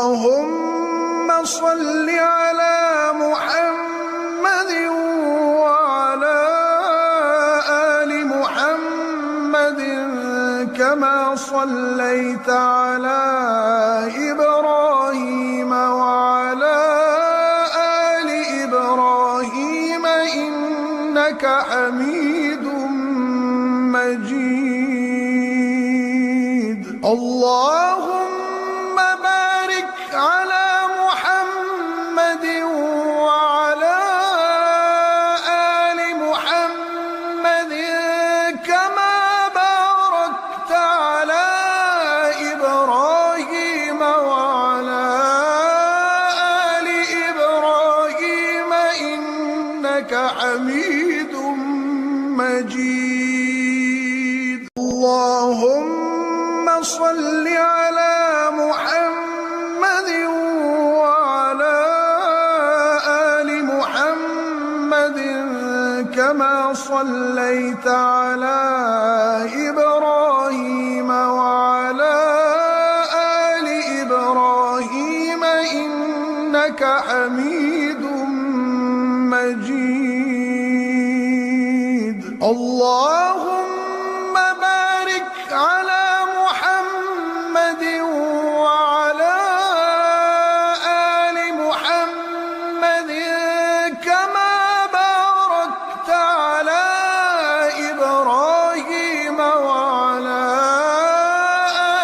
اللهم صل على محمد وعلى آل محمد كما صليت على إبراهيم وعلى آل إبراهيم إنك حميد مجيد. اللهم بارك على محمد وعلى آل محمد كما باركت على إبراهيم وعلى آل إبراهيم إنك حميد مجيد. اللهم صل على محمد وعلى آل محمد كما صليت على إبراهيم وعلى آل إبراهيم إنك حميد مجيد. اللهم بارك على محمد وعلى آل محمد كما باركت على إبراهيم وعلى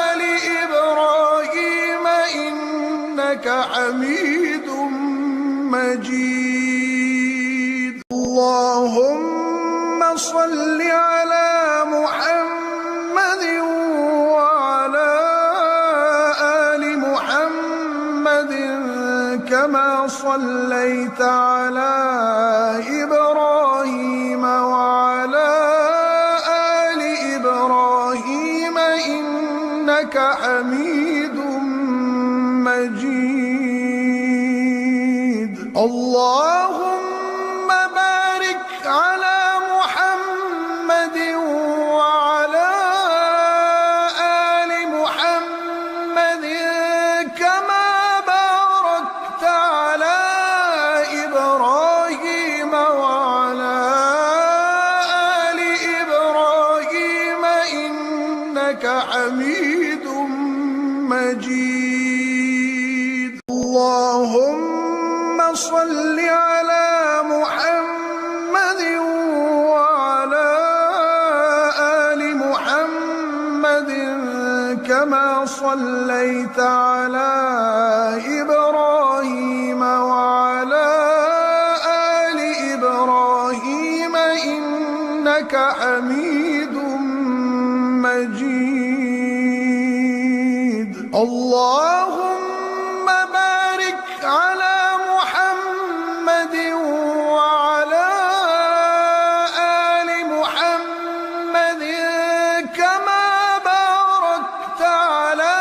آل إبراهيم إنك حميد مجيد. اللهم صل على محمد وعلى آل محمد كما صليت على إبراهيم وعلى آل إبراهيم إنك حميد مجيد. اللهم بارك على محمد وعلى آل محمد كما باركت على إبراهيم وعلى آل إبراهيم إنك حميد مجيد. اللهم صل على محمد وعلى آل محمد كما صليت على إبراهيم وعلى آل إبراهيم إنك حميد مجيد. اللهم بارك على محمد وعلى آل محمد كما باركت على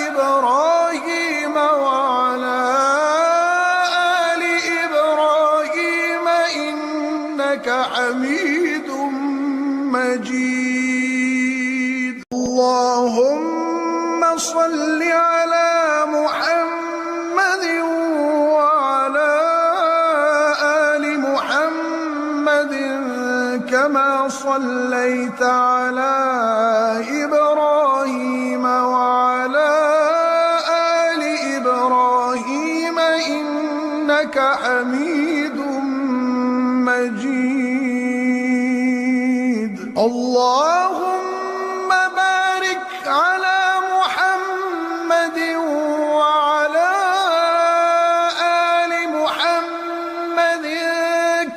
إبراهيم وعلى آل إبراهيم إنك حميد مجيد. اللهم صل على محمد وعلى آل محمد كما صليت على إبراهيم وعلى آل إبراهيم إنك حميد مجيد. اللهم بارك على محمد وعلى آل محمد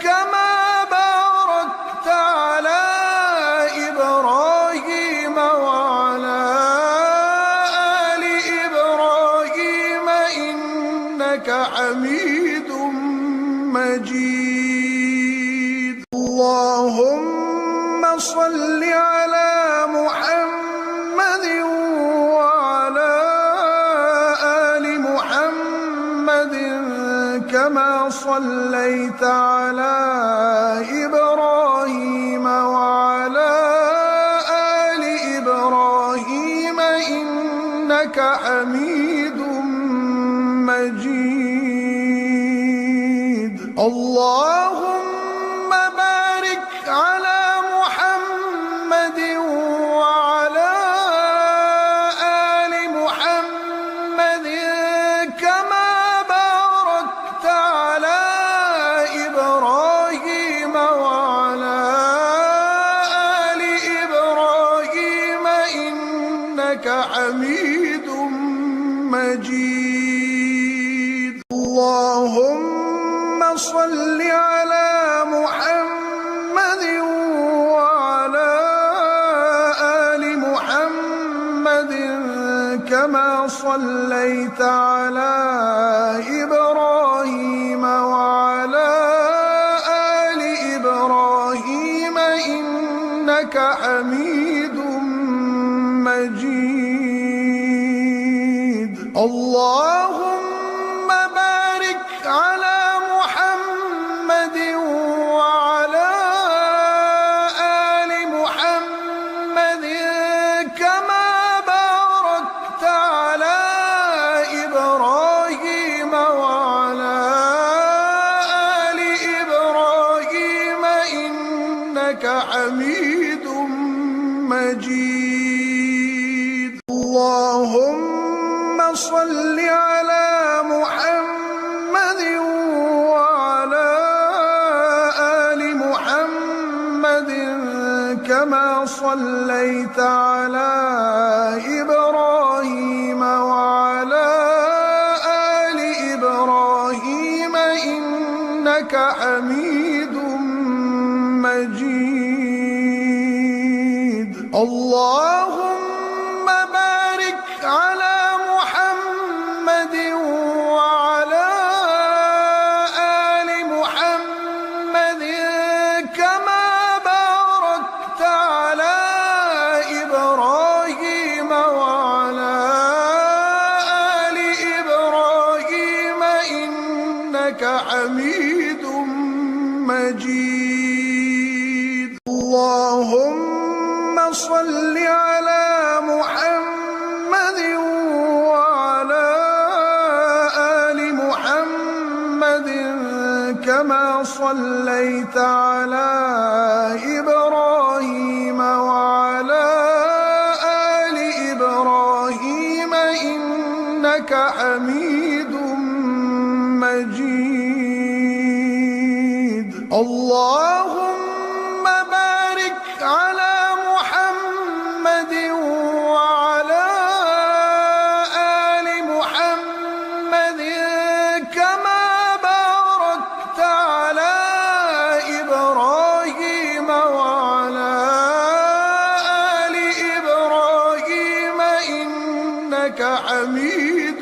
كما باركت على إبراهيم وعلى آل إبراهيم إنك حميد مجيد. اللهم صل على محمد وعلى آل محمد كما صليت على إبراهيم وعلى آل إبراهيم إنك حميد مجيد اللهم بارك على محمد وعلى آل محمد كما باركت على إبراهيم وعلى آل إبراهيم إنك حميد مجيد اللهم صل على محمد وعلى آل محمد كما صليت على إبراهيم وعلى آل إبراهيم إنك حميد مجيد اللهم بارك على محمد وعلى آل محمد كما باركت على إبراهيم وعلى آل إبراهيم إنك حميد مجيد اللهم صل على محمد وعلى آل محمد كما صليت على إبراهيم وعلى آل إبراهيم إنك حميد مجيد اللهم بارك على محمد وعلى آل محمد كما باركت على إبراهيم وعلى آل إبراهيم إنك حميد مجيد اللهم صل على محمد وعلى آل محمد كما صليت على إبراهيم وعلى آل إبراهيم إنك حميد مجيد اللهم بارك على محمد وعلى آل محمد كما باركت على إبراهيم وعلى آل إبراهيم إنك حميد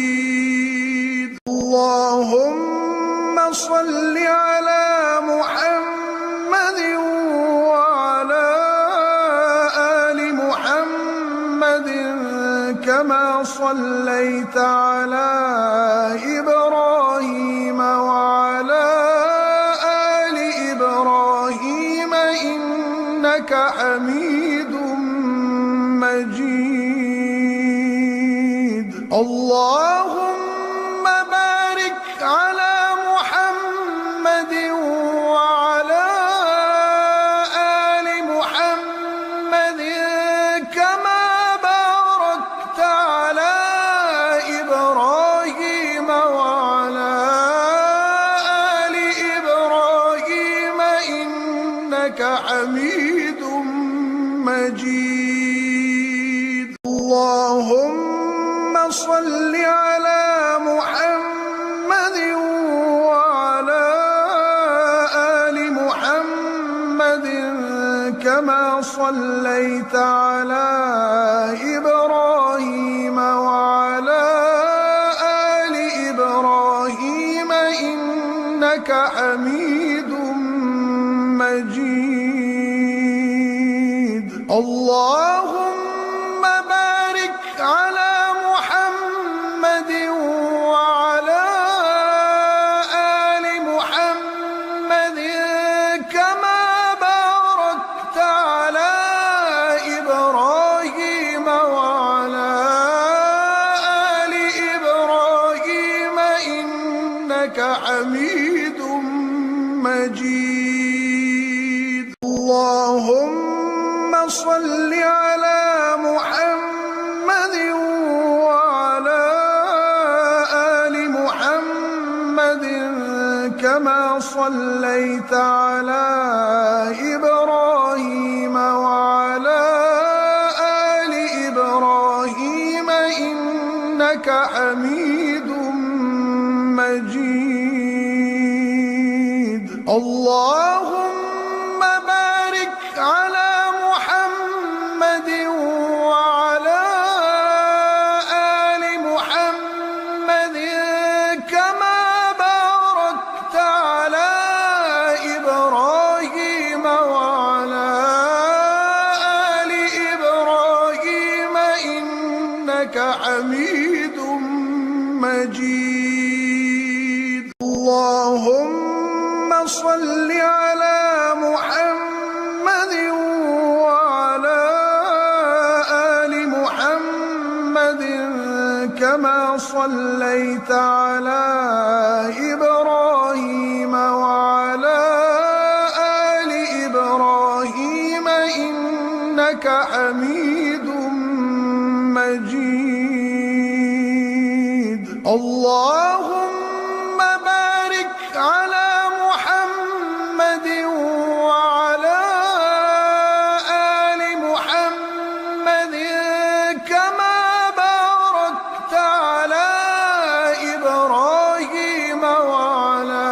مجيد اللهم صل على محمد وعلى آل محمد كما صليت على إبراهيم وعلى آل إبراهيم إنك حميد مجيد اللهم بارك على محمد وعلى آل محمد كما باركت على إبراهيم وعلى آل إبراهيم إنك حميد مجيد اللهم صل على محمد وعلى آل محمد كما صليت على إبراهيم وعلى آل إبراهيم إنك حميد مجيد اللهم بارك على محمد وعلى آل محمد كما باركت على إبراهيم وعلى آل صل على محمد وعلى آل محمد كما صليت على إبراهيم وعلى آل إبراهيم إنك حميد مجيد. اللهم بارك على محمد وعلى آل محمد كما باركت على إبراهيم وعلى آل إبراهيم إنك حميد مجيد. اللهم صل على محمد وعلى آل محمد كما صليت على إبراهيم وعلى آل إبراهيم إنك حميد مجيد. اللهم بارك على محمد وعلى آل محمد كما باركت على إبراهيم وعلى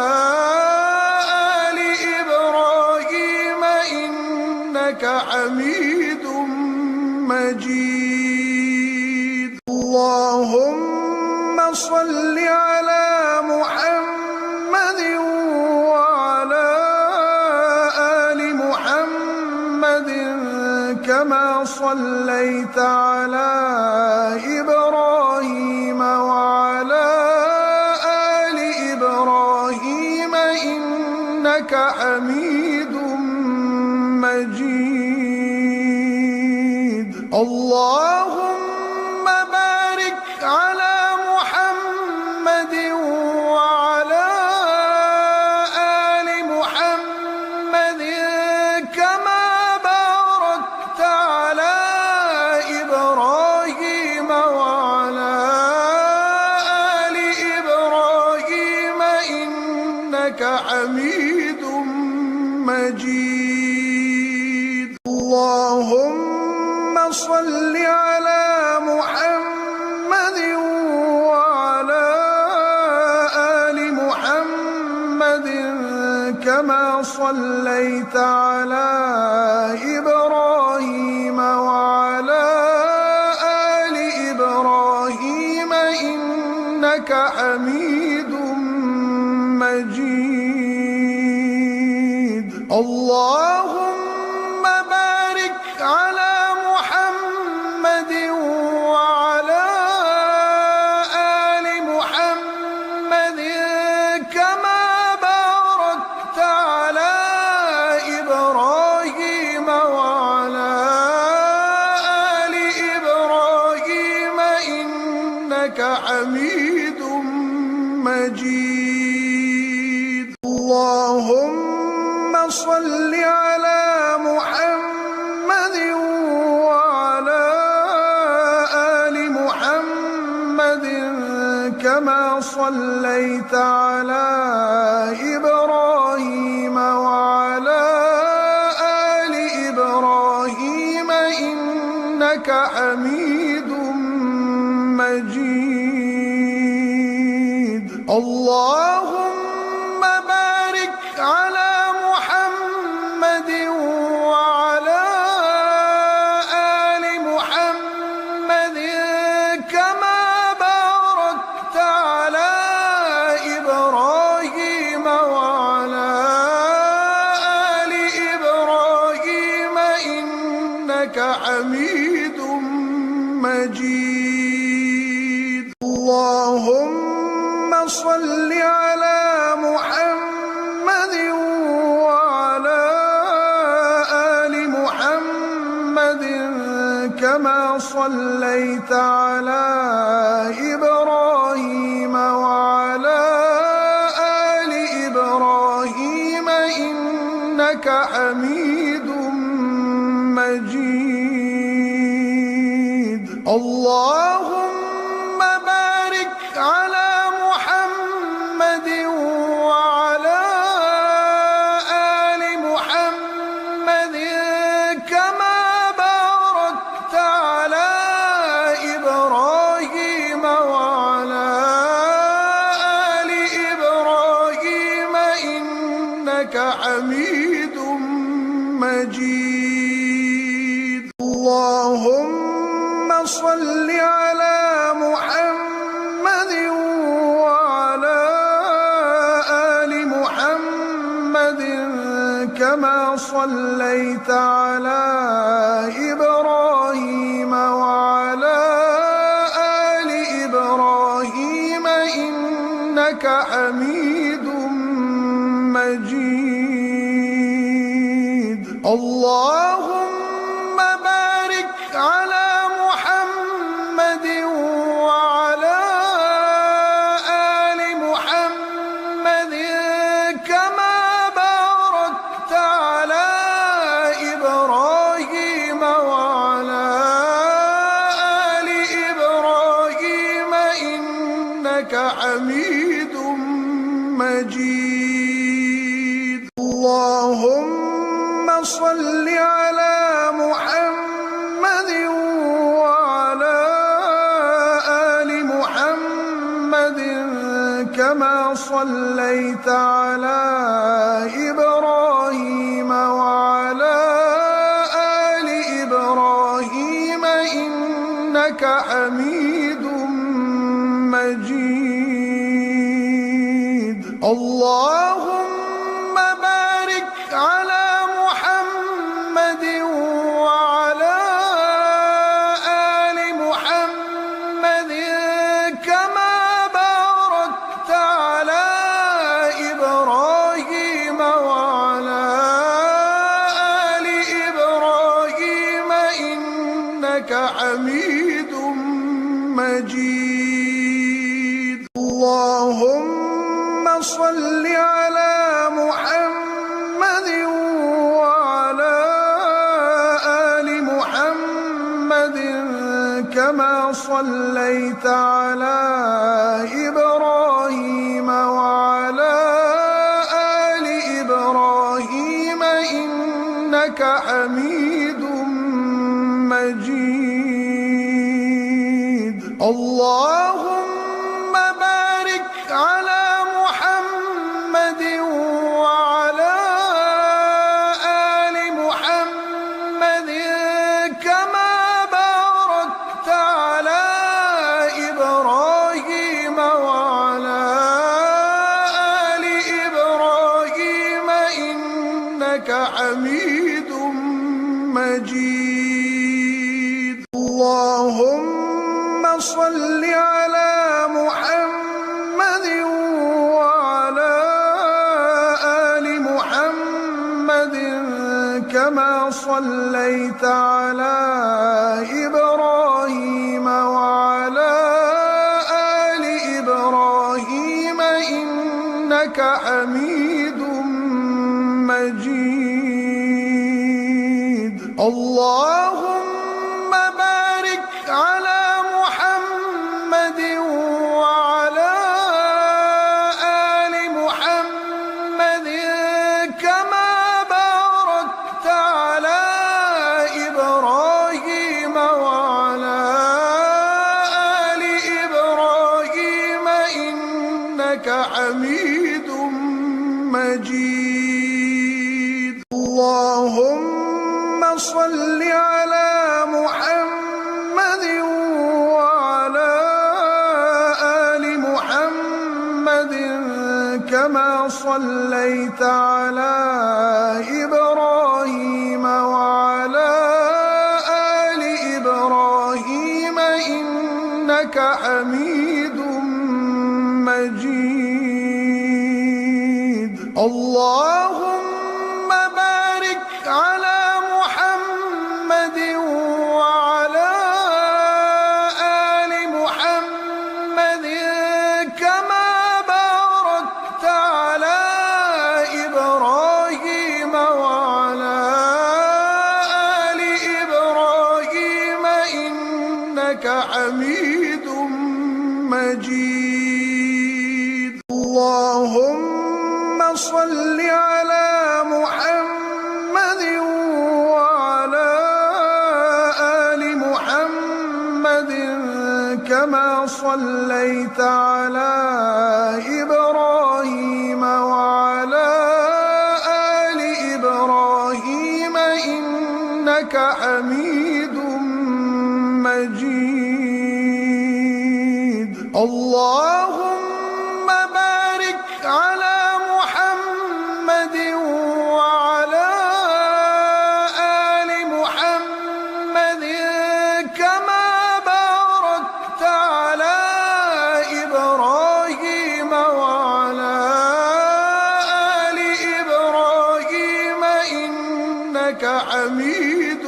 آل إبراهيم إنك حميد مجيد. اللهم صل على محمد وعلى آل محمد كما صليت على إبراهيم وعلى آل إبراهيم إنك حميد مجيد. اللهم بارك على محمد وعلى آل محمد كما باركت على إبراهيم وعلى آل إبراهيم إنك حميد مجيد. اللهم صل على محمد وعلى آل محمد كما صليت على إبراهيم وعلى آل إبراهيم إنك حميد مجيد. اللهم بارك على محمد وعلى آل محمد كما باركت على إبراهيم وعلى آل إبراهيم إنك حميد مجيد. اللهم صل على محمد وعلى آل محمد كما صليت على إبراهيم وعلى آل إبراهيم إنك حميد مجيد. اللهم بارك على محمد وعلى آل محمد كما صليت على إبراهيم وعلى آل إبراهيم إنك حميد مجيد. اللهم صل على محمد وعلى آل محمد كما صليت على إبراهيم وعلى آل إبراهيم إنك حميد مجيد. اللهم بارك على محمد وعلى آل محمد كما باركت على إبراهيم وعلى آل إبراهيم إنك حميد مجيد. اللهم صل على محمد وعلى آل محمد كما صليت على إبراهيم وعلى آل إبراهيم إنك حميد مجيد. اللهم بارك على محمد وعلى آل محمد كما باركت على إبراهيم وعلى آل إبراهيم إنك حميد مجيد. اللهم صل على محمد وعلى آل محمد كما صليت على إبراهيم وعلى آل إبراهيم إنك حميد مجيد. اللهم بارك على محمد وعلى آل محمد كما باركت على إبراهيم وعلى آل إبراهيم إنك حميد مجيد. اللهم صل على محمد وعلى آل محمد كما صليت على إبراهيم وعلى آل إبراهيم إنك حميد مجيد. اللهم بارك على محمد وعلى آل محمد كما باركت على إبراهيم وعلى آل إبراهيم إنك حميد مجيد. اللهم صل على محمد وعلى آل محمد كما صليت على إبراهيم وعلى آل إبراهيم إنك حميد مجيد. اللهم بارك على محمد وعلى آل محمد كما باركت على إبراهيم وعلى آل إبراهيم إنك حميد مجيد. اللهم صل على محمد وعلى آل محمد كما صليت على إبراهيم وعلى آل إبراهيم إنك حميد مجيد. اللهم بارك على محمد وعلى آل محمد كما باركت على إبراهيم وعلى آل إبراهيم إنك حميد مجيد. اللهم صل على محمد وعلى آل محمد كما صليت على إبراهيم وعلى آل إبراهيم إنك حميد مجيد. اللهم بارك على محمد وعلى آل محمد كما باركت على إبراهيم وعلى آل إبراهيم إنك إنك حميد مجيد. اللهم صل على محمد وعلى آل محمد كما صليت على إبراهيم وعلى آل إبراهيم إنك حميد مجيد. اللهم بارك على محمد وعلى آل محمد كما باركت على إبراهيم وعلى آل إبراهيم إنك حميد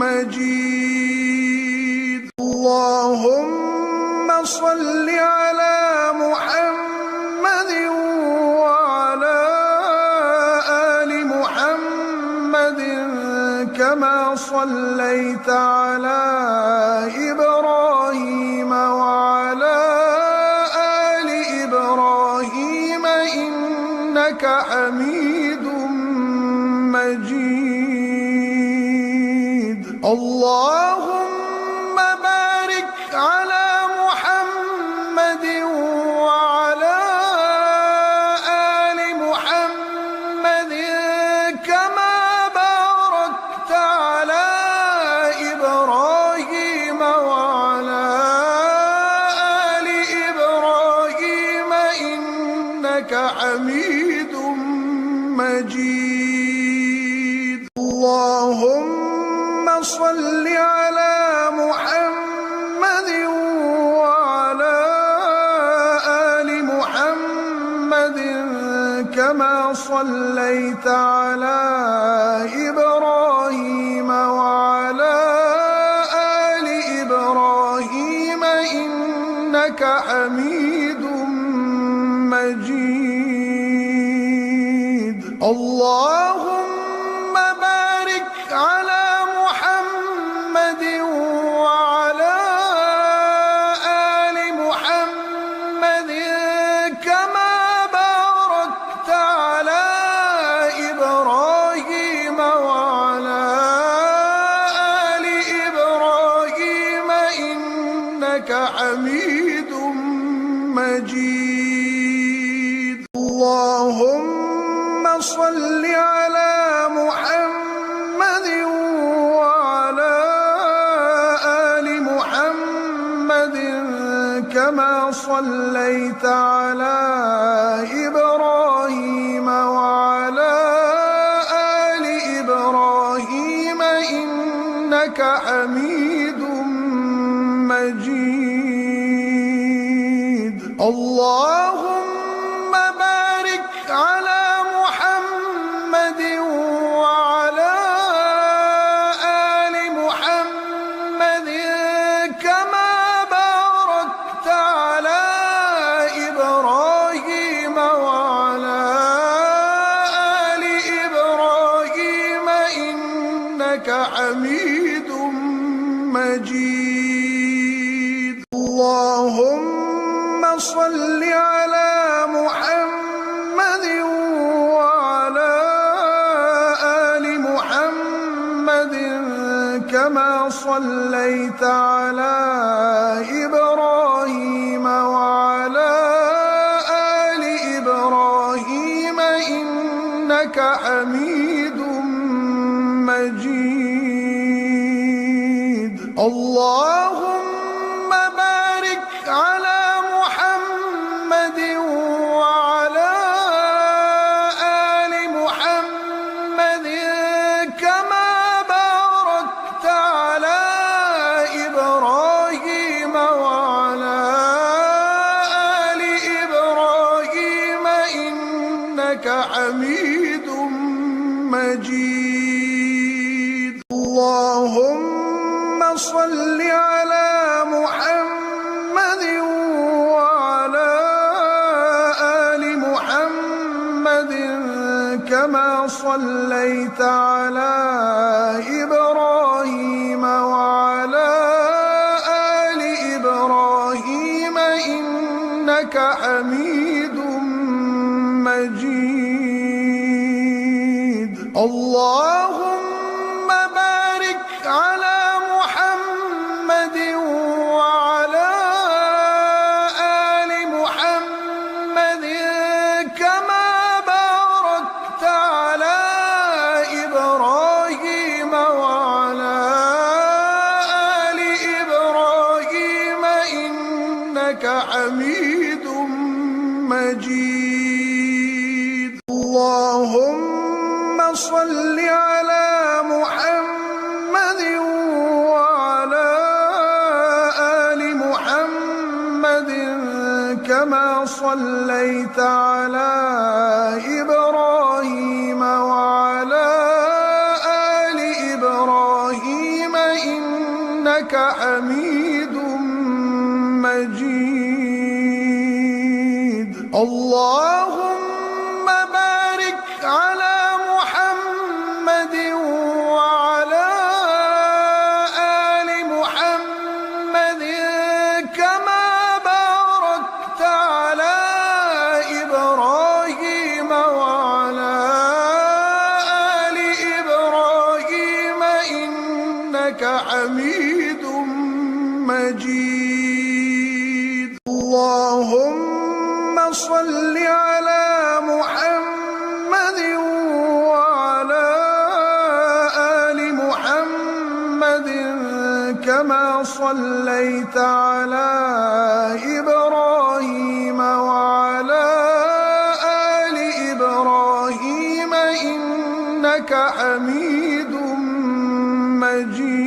مجيد. اللهم صل على محمد وعلى آل محمد كما صليت على إبراهيم وعلى آل إبراهيم إنك حميد مجيد. اللهم بارك على محمد وعلى آل محمد كما باركت على إبراهيم وعلى آل إبراهيم إنك حميد مجيد. اللهم صل على محمد وعلى آل محمد كما صليت على إبراهيم وعلى آل إبراهيم إنك حميد مجيد. اللهم بارك على محمد وعلى آل محمد كما باركت على إبراهيم وعلى آل إبراهيم إنك حميد مجيد. اللهم صل على محمد وعلى آل محمد كما صليت على إبراهيم وعلى آل إبراهيم إنك حميد مجيد. اللهم بارك على محمد وعلى آل محمد كما باركت على إبراهيم وعلى آل إبراهيم إنك حميد مجيد. اللهم صل على محمد وعلى آل محمد كما صليت على إبراهيم وعلى آل إبراهيم إنك حميد مجيد. اللهم بارك على محمد وعلى آل محمد كما باركت على إبراهيم وعلى آل إبراهيم إنك حميد مجيد. اللهم صل على محمد وعلى آل محمد كما صليت على إبراهيم وعلى إنك حميد مجيد. اللهم بارك على محمد وعلى آل محمد كما باركت على إبراهيم وعلى آل إبراهيم إنك حميد مجيد. اللهم صل على محمد وعلى آل محمد كما صليت على إبراهيم وعلى آل إبراهيم إنك حميد مجيد. اللهم بارك على محمد وعلى آل محمد كما باركت على إبراهيم وعلى آل إبراهيم إنك حميد مجيد. اللهم صل على محمد وعلى آل محمد كما صليت على إبراهيم وعلى آل إبراهيم إنك حميد مجيد.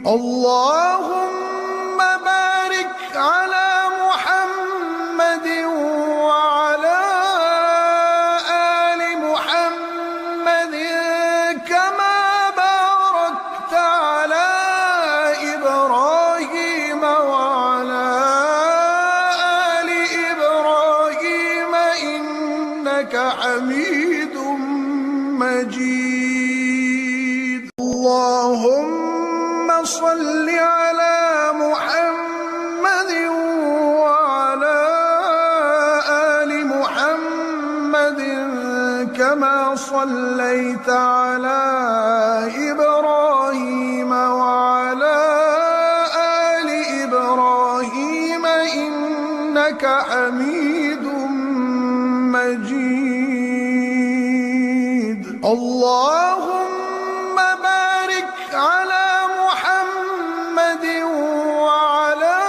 اللهم بارك على محمد وعلى آل محمد كما باركت على إبراهيم وعلى آل إبراهيم إنك حميد مجيد. اللهم صل على محمد وعلى آل محمد كما صليت على إبراهيم وعلى آل إبراهيم إنك حميد مجيد. اللهم بارك على محمد وعلى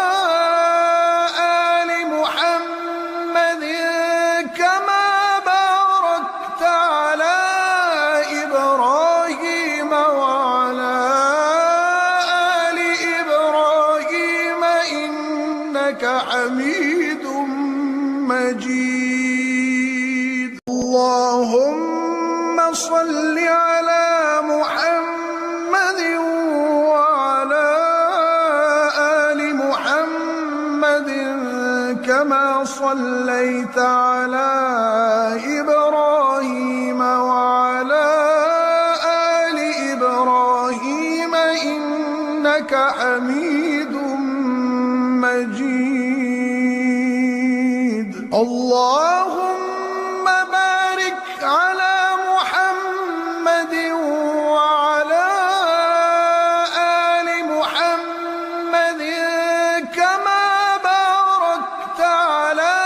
آل محمد كما باركت على إبراهيم وعلى آل إبراهيم إنك حميد مجيد. اللهم صل على محمد وعلى آل محمد كما صليت على إبراهيم وعلى آل إبراهيم إنك حميد مجيد. اللهم بارك على محمد وعلى آل محمد كما باركت على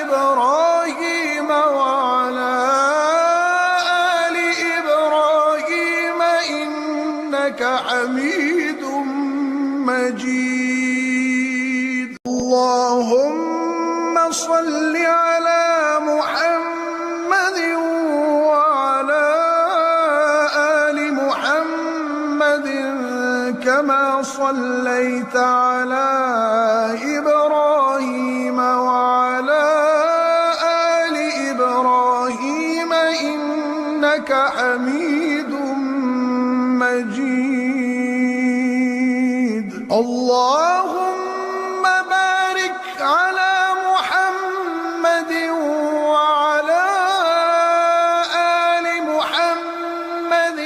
إبراهيم وعلى آل إبراهيم إنك حميد مجيد. اللهم صل على محمد وعلى آل محمد كما صليت على إبراهيم وعلى آل إبراهيم إنك حميد مجيد. اللهم بارك على محمد وعلى آل محمد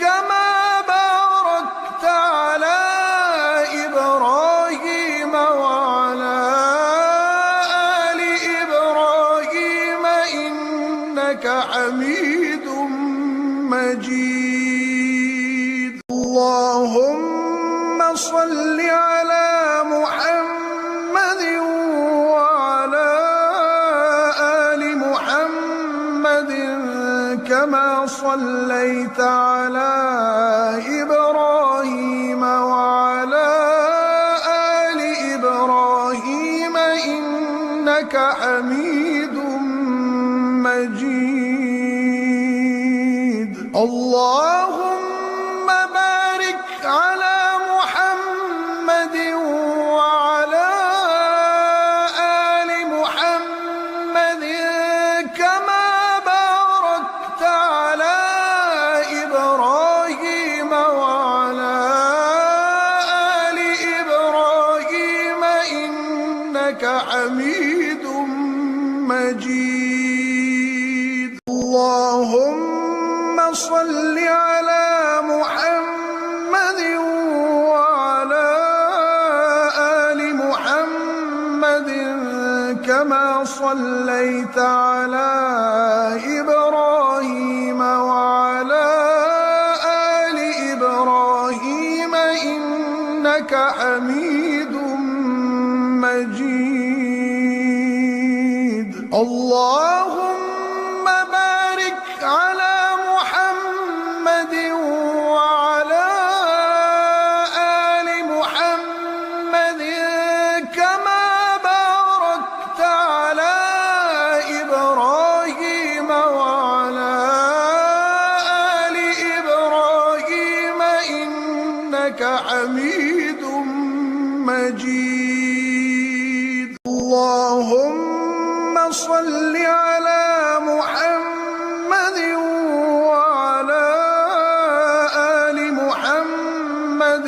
كما باركت على إبراهيم وعلى اللهم صل على محمد وعلى آل محمد كما صليت على إبراهيم وعلى آل إبراهيم إنك حميد مجيد. اللهم بارك على محمد وعلى آل محمد كما باركت على إبراهيم وعلى آل إبراهيم إنك حميد مجيد. اللهم صل على محمد وعلى آل محمد كما صليت على إبراهيم وعلى آل إبراهيم إنك حميد مجيد. اللهم بارك على محمد وعلى آل محمد كما باركت على إبراهيم وعلى آل إبراهيم إنك حميد مجيد. اللهم صل على محمد وعلى آل محمد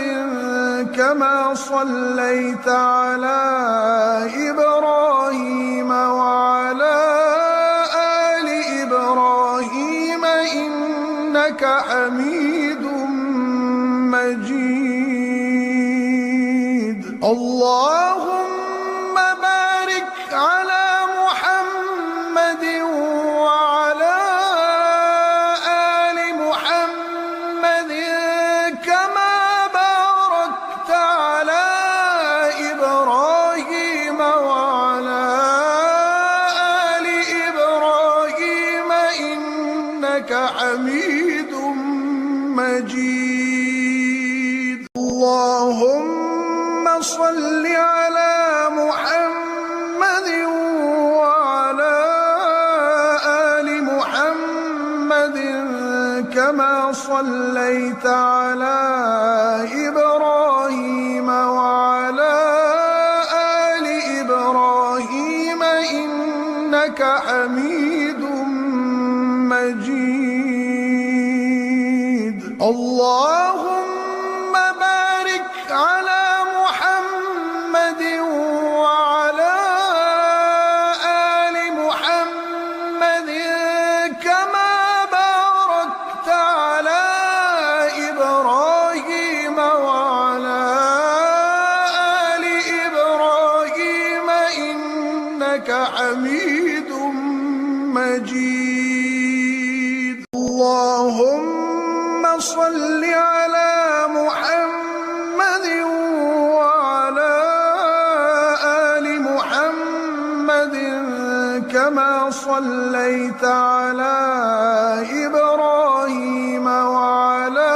كما صليت على إبراهيم وعلى آل إبراهيم إنك حميد مجيد. اللهم بارك على محمد وعلى آل محمد كما باركت على إبراهيم وعلى آل إبراهيم إنك حميد مجيد. اللهم صل على محمد وعلى آل محمد كما صليت على إبراهيم وعلى آل إبراهيم إنك حميد مجيد. اللهم بارك على محمد وعلى آل محمد كما باركت على إبراهيم وعلى آل إبراهيم إنك حميد مجيد. اللهم صل على محمد وعلى آل محمد كما صليت على إبراهيم وعلى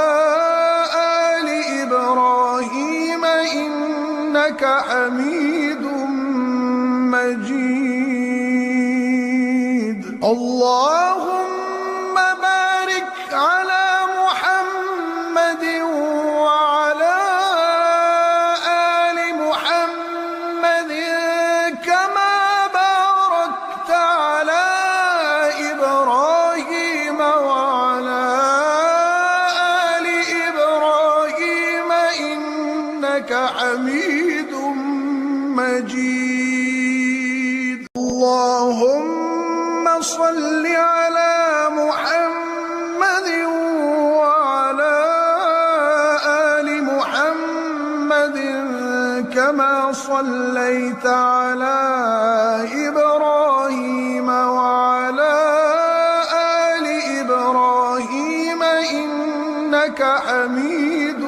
آل إبراهيم إنك حميد مجيد. اللهم بارك على محمد وعلى آل محمد كما باركت على إبراهيم وعلى آل إبراهيم إنك حميد مجيد. اللهم صل على محمد وعلى آل محمد كما صليت على إبراهيم وعلى آل إبراهيم إنك إنك حميد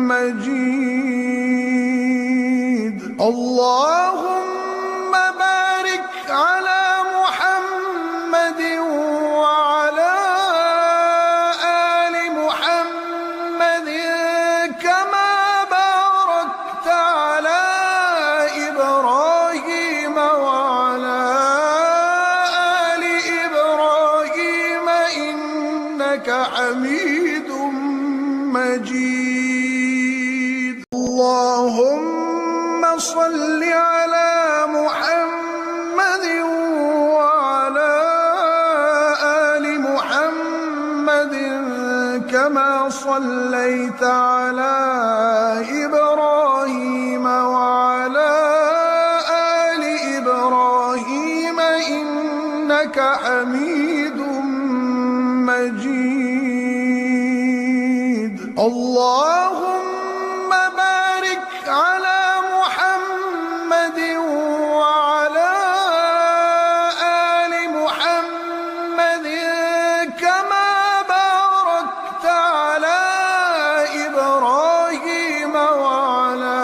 مجيد. اللهم بارك على محمد وعلى آل محمد كما باركت على إبراهيم وعلى آل إبراهيم إنك حميد مجيد. اللهم صل على محمد وعلى آل محمد كما صليت على إبراهيم وعلى آل إبراهيم إنك حميد مجيد. اللهم بارك على محمد وعلى آل محمد كما باركت على إبراهيم وعلى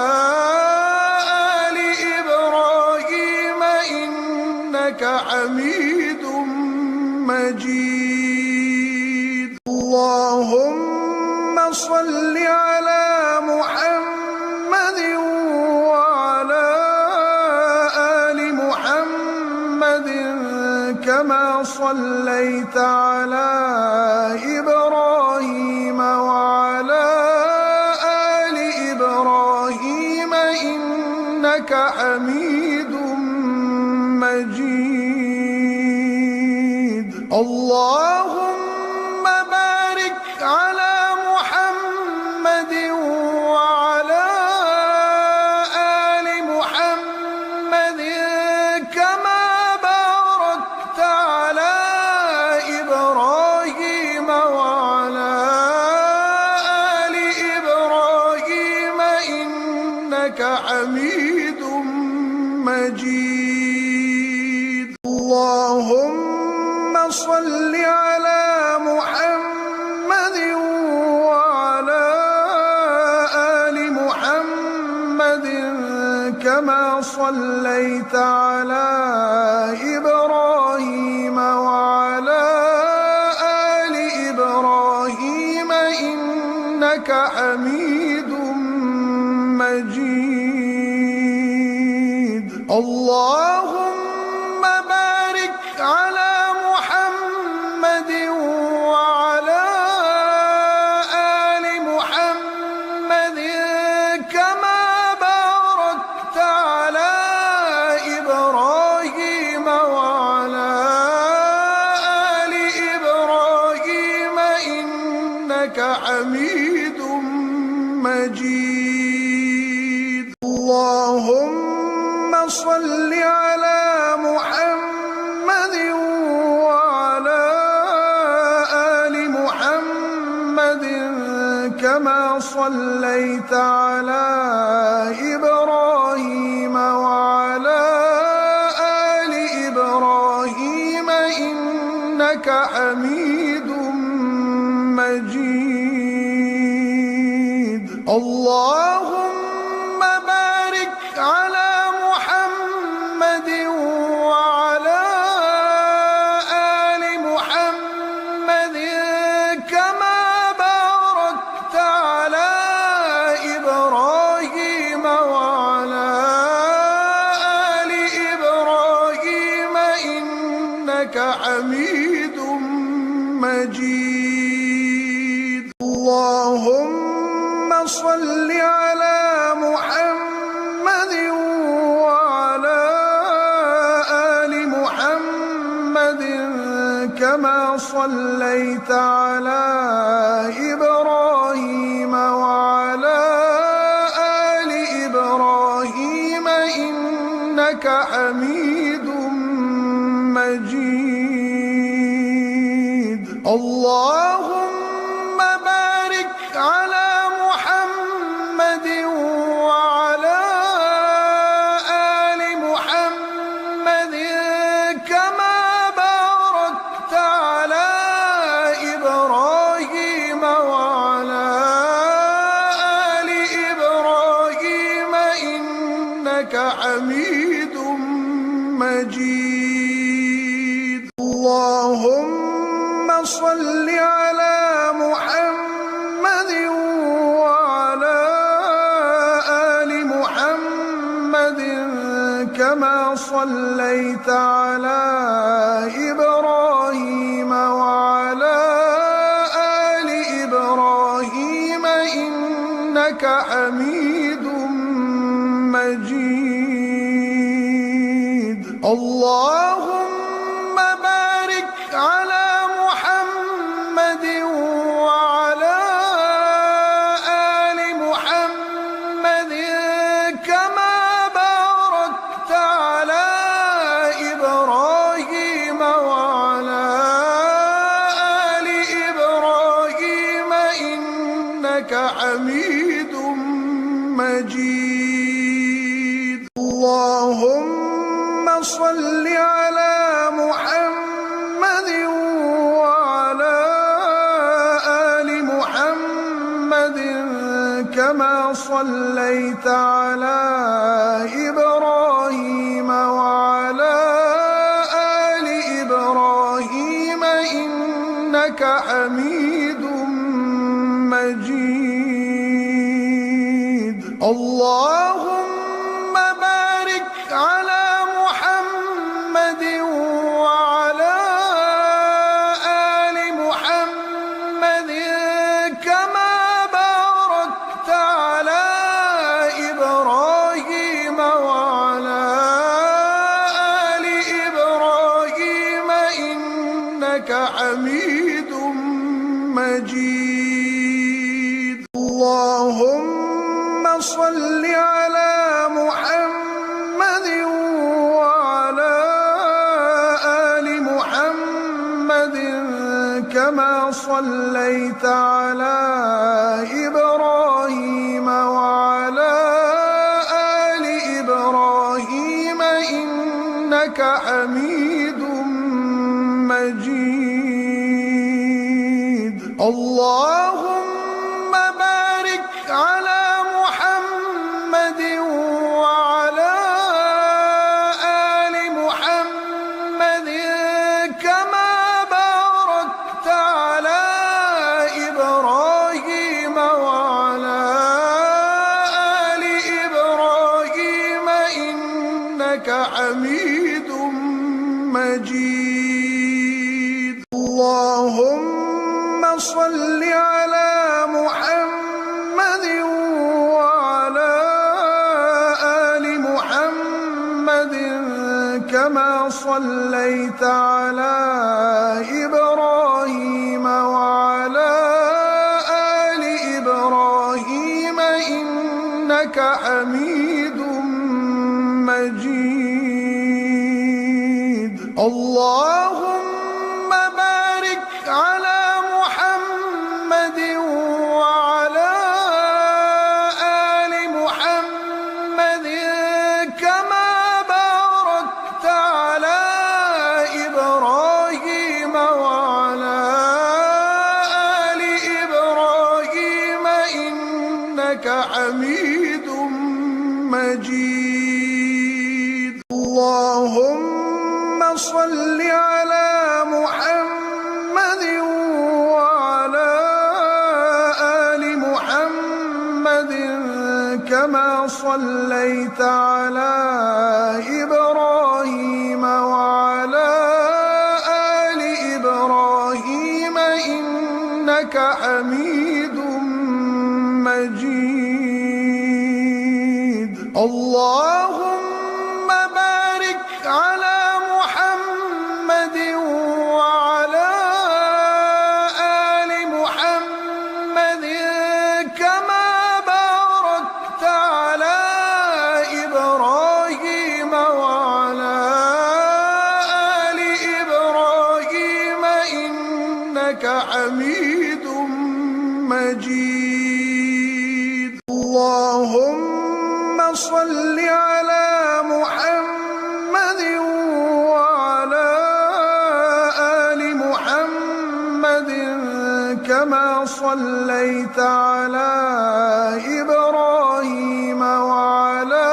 آل إبراهيم إنك حميد مجيد. اللهم صل على محمد وعلى آل محمد كما صليت على إبراهيم وعلى آل إبراهيم إنك حميد مجيد. اللهم بارك على محمد وعلى آل محمد كما باركت على إبراهيم وعلى آل إبراهيم إنك حميد مجيد. اللهم صل على محمد وعلى آل محمد كما صليت على إبراهيم وعلى آل إبراهيم إنك حميد مجيد. اللهم بارك على محمد وعلى آل محمد كما باركت على إبراهيم وعلى آل إبراهيم إنك حميد مجيد. اللهم صل على محمد وعلى آل محمد كما صليت على إبراهيم وعلى آل إبراهيم إنك حميد مجيد. اللهم بارك على محمد وعلى آل محمد كما باركت على إبراهيم وعلى آل إبراهيم إنك حميد مجيد. اللهم صل على محمد وعلى آل محمد كما صليت على إبراهيم وعلى آل إبراهيم إنك حميد مجيد. اللهم بارك على محمد وعلى آل محمد كما باركت على إبراهيم إنك حميد مجيد. اللهم صل على محمد وعلى آل محمد كما صليت على إبراهيم وعلى آل إبراهيم إنك حميد مجيد. اللهم بارك على محمد وعلى آل محمد كما باركت على إبراهيم وعلى آل إبراهيم إنك حميد مجيد. اللهم صل على محمد وعلى آل محمد كما صليت على إبراهيم وعلى آل إبراهيم إنك حميد مجيد. اللهم بارك على محمد وعلى آل محمد كما باركت على إبراهيم وعلى آل إبراهيم إنك حميد مجيد. اللهم صل على محمد وعلى آل محمد كما صليت على إبراهيم وعلى آل إبراهيم إنك حميد مجيد. اللهم بارك على محمد وعلى آل محمد كما باركت على إبراهيم وعلى آل إبراهيم إنك حميد مجيد. اللهم صل على محمد وعلى آل محمد كما صليت على إبراهيم وعلى آل إبراهيم إنك حميد مجيد. اللهم بارك على محمد وعلى آل محمد كما باركت على إبراهيم وعلى آل إبراهيم إنك حميد مجيد. اللهم صل على محمد وعلى آل محمد كما صليت على إبراهيم وعلى آل إبراهيم إنك حميد مجيد. اللهم بارك على محمد وعلى آل محمد كما باركت على إبراهيم وعلى آل إبراهيم إنك حميد مجيد. اللهم صل على محمد وعلى آل محمد كما صليت على إبراهيم وعلى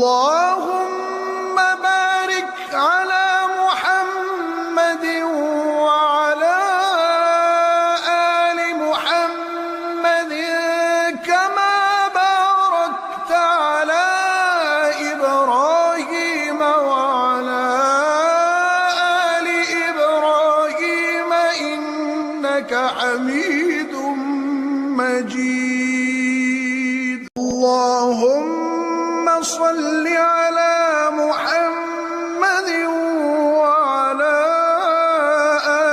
اللهم بارك على محمد وعلى آل محمد كما باركت على إبراهيم وعلى آل إبراهيم إنك حميد مجيد. اللهم صل على محمد وعلى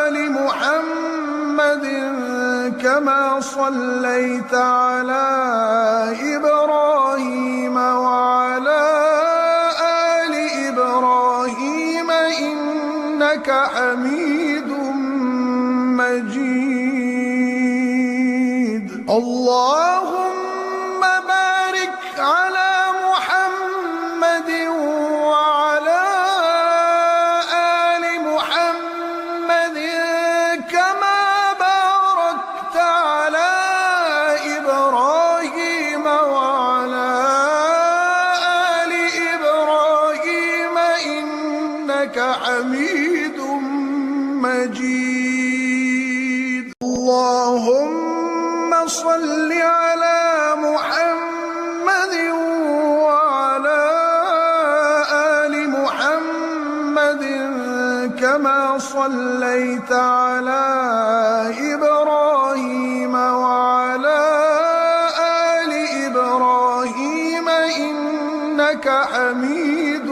آل محمد كما صليت على إبراهيم وعلى آل إبراهيم إنك حميد مجيد. اللهم بارك على محمد وعلى آل محمد كما باركت على إبراهيم وعلى آل إبراهيم إنك حميد مجيد. اللهم صل على محمد وعلى آل محمد كما صليت على إبراهيم وعلى آل إبراهيم إنك حميد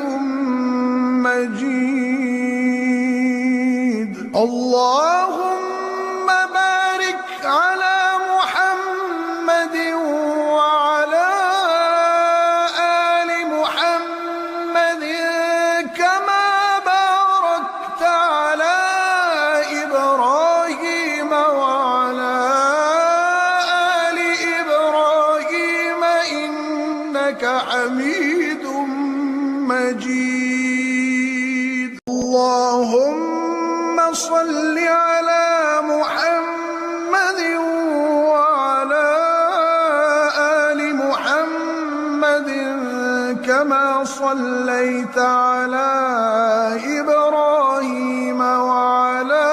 مجيد. اللهم بارك على محمد وعلى آل محمد كما باركت على إبراهيم وعلى آل إبراهيم إنك حميد مجيد. اللهم صل على محمد وعلى آل محمد كما صليت على إبراهيم وعلى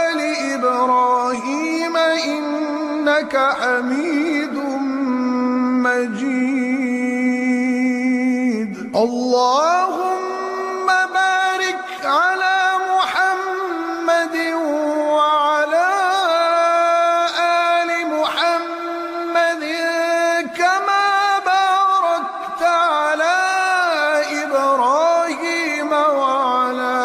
آل إبراهيم إنك حميد مجيد. اللهم بارك على محمد وعلى آل محمد كما باركت على إبراهيم وعلى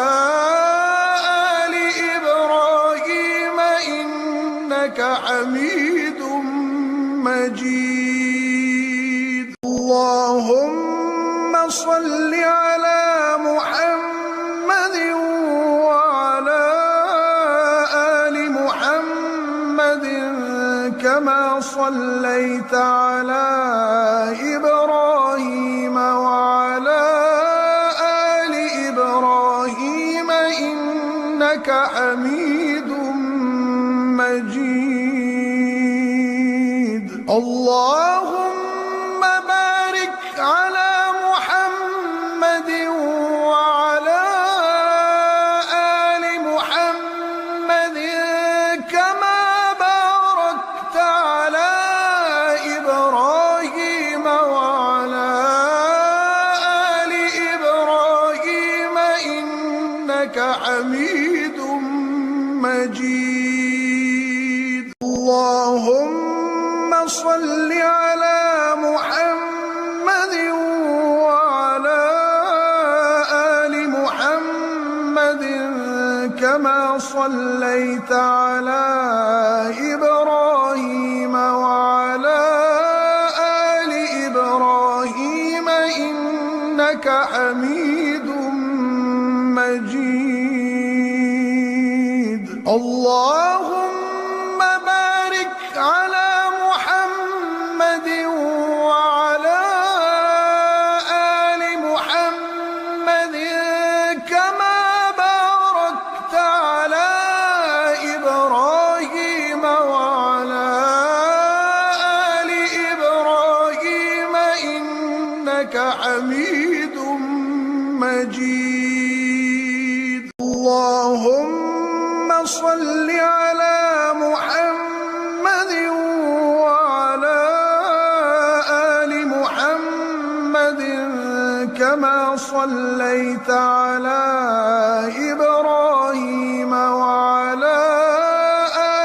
آل إبراهيم إنك حميد مجيد. اللهم صل على محمد وعلى آل محمد كما صليت على إبراهيم وعلى آل إبراهيم إنك حميد مجيد. اللهم بارك على محمد وعلى آل محمد كما باركت على إبراهيم وعلى آل إبراهيم إنك حميد مجيد. اللهم صل على محمد وعلى آل محمد كما صليت على إبراهيم وعلى آل إبراهيم إنك حميد مجيد. اللهم بارك على محمد وعلى آل محمد كما باركت على إبراهيم وعلى آل إبراهيم إنك حميد حميد مجيد. اللهم صل على محمد وعلى آل محمد كما صليت على إبراهيم وعلى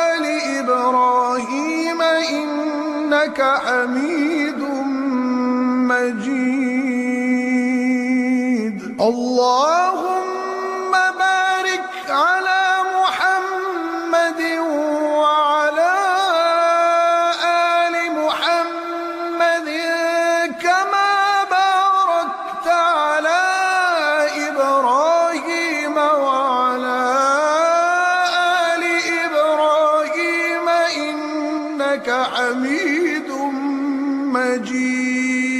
آل إبراهيم إنك حميد مجيد. اللهم بارك على محمد وعلى آل محمد كما باركت على إبراهيم وعلى آل إبراهيم إنك حميد مجيد.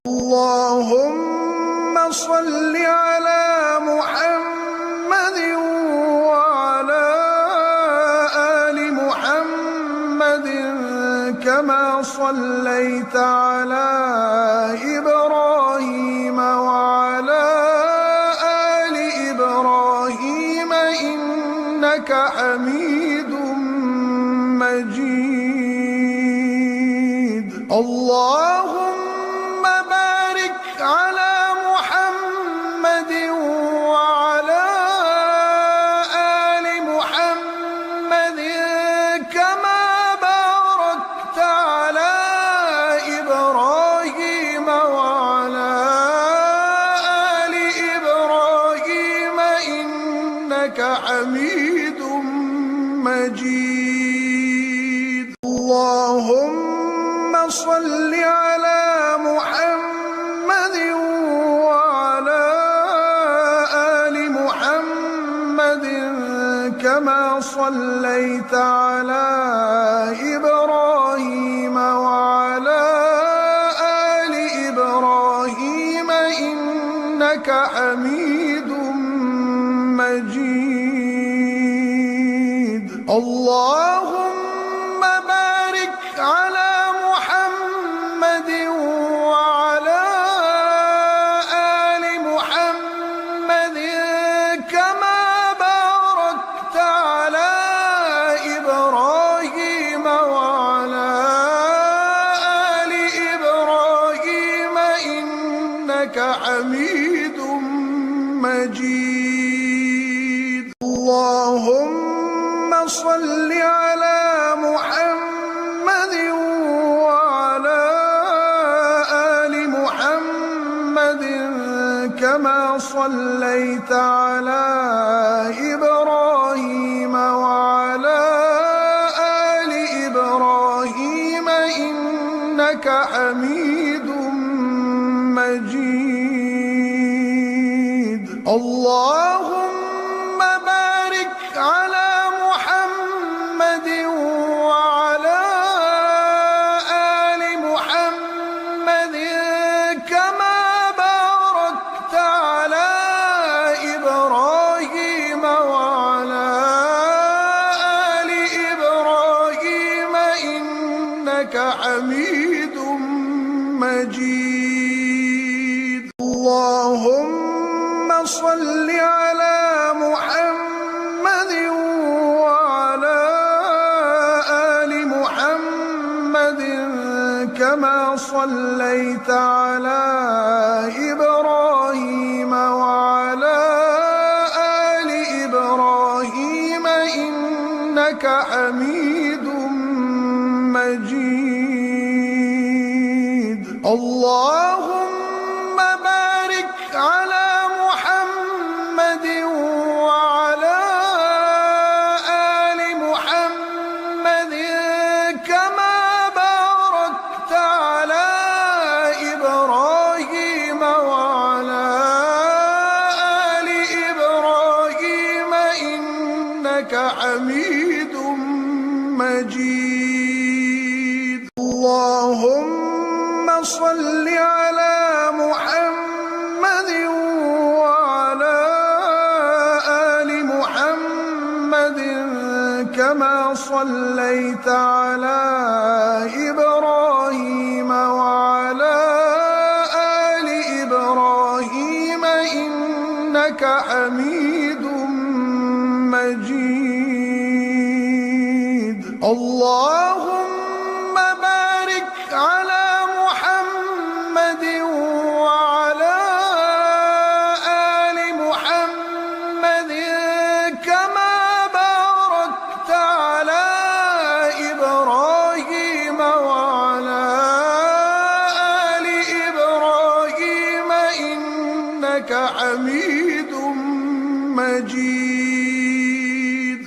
اللهم صل على محمد وعلى آل محمد كما صليت على إبراهيم وعلى آل إبراهيم إنك حميد مجيد. اللهم بارك على محمد وعلى آل محمد كما باركت على إبراهيم وعلى آل إبراهيم إنك حميد مجيد. اللهم صل على محمد وعلى آل محمد كما صليت على إبراهيم وعلى آل إبراهيم إنك حميد مجيد. اللهم بارك على محمد وعلى آل محمد كما باركت على إبراهيم وعلى آل إبراهيم إنك حميد مجيد. اللهم صل على محمد وعلى آل محمد كما صليت على إبراهيم وعلى آل إبراهيم إنك حميد مجيد. اللهم بارك على محمد وعلى آل محمد كما باركت على إبراهيم وعلى آل إبراهيم إنك حميد مجيد. اللهم صل على محمد وعلى آل محمد كما صليت على إبراهيم وعلى آل إبراهيم إنك حميد مجيد. اللهم بارك على محمد وعلى آل محمد كما باركت على إبراهيم وعلى آل إبراهيم إنك حميد مجيد. اللهم صل على محمد وعلى آل محمد كما صليت على إبراهيم وعلى آل إنك حميد مجيد. اللهم بارك على محمد وعلى آل محمد كما باركت على إبراهيم وعلى آل إبراهيم إنك حميد مجيد.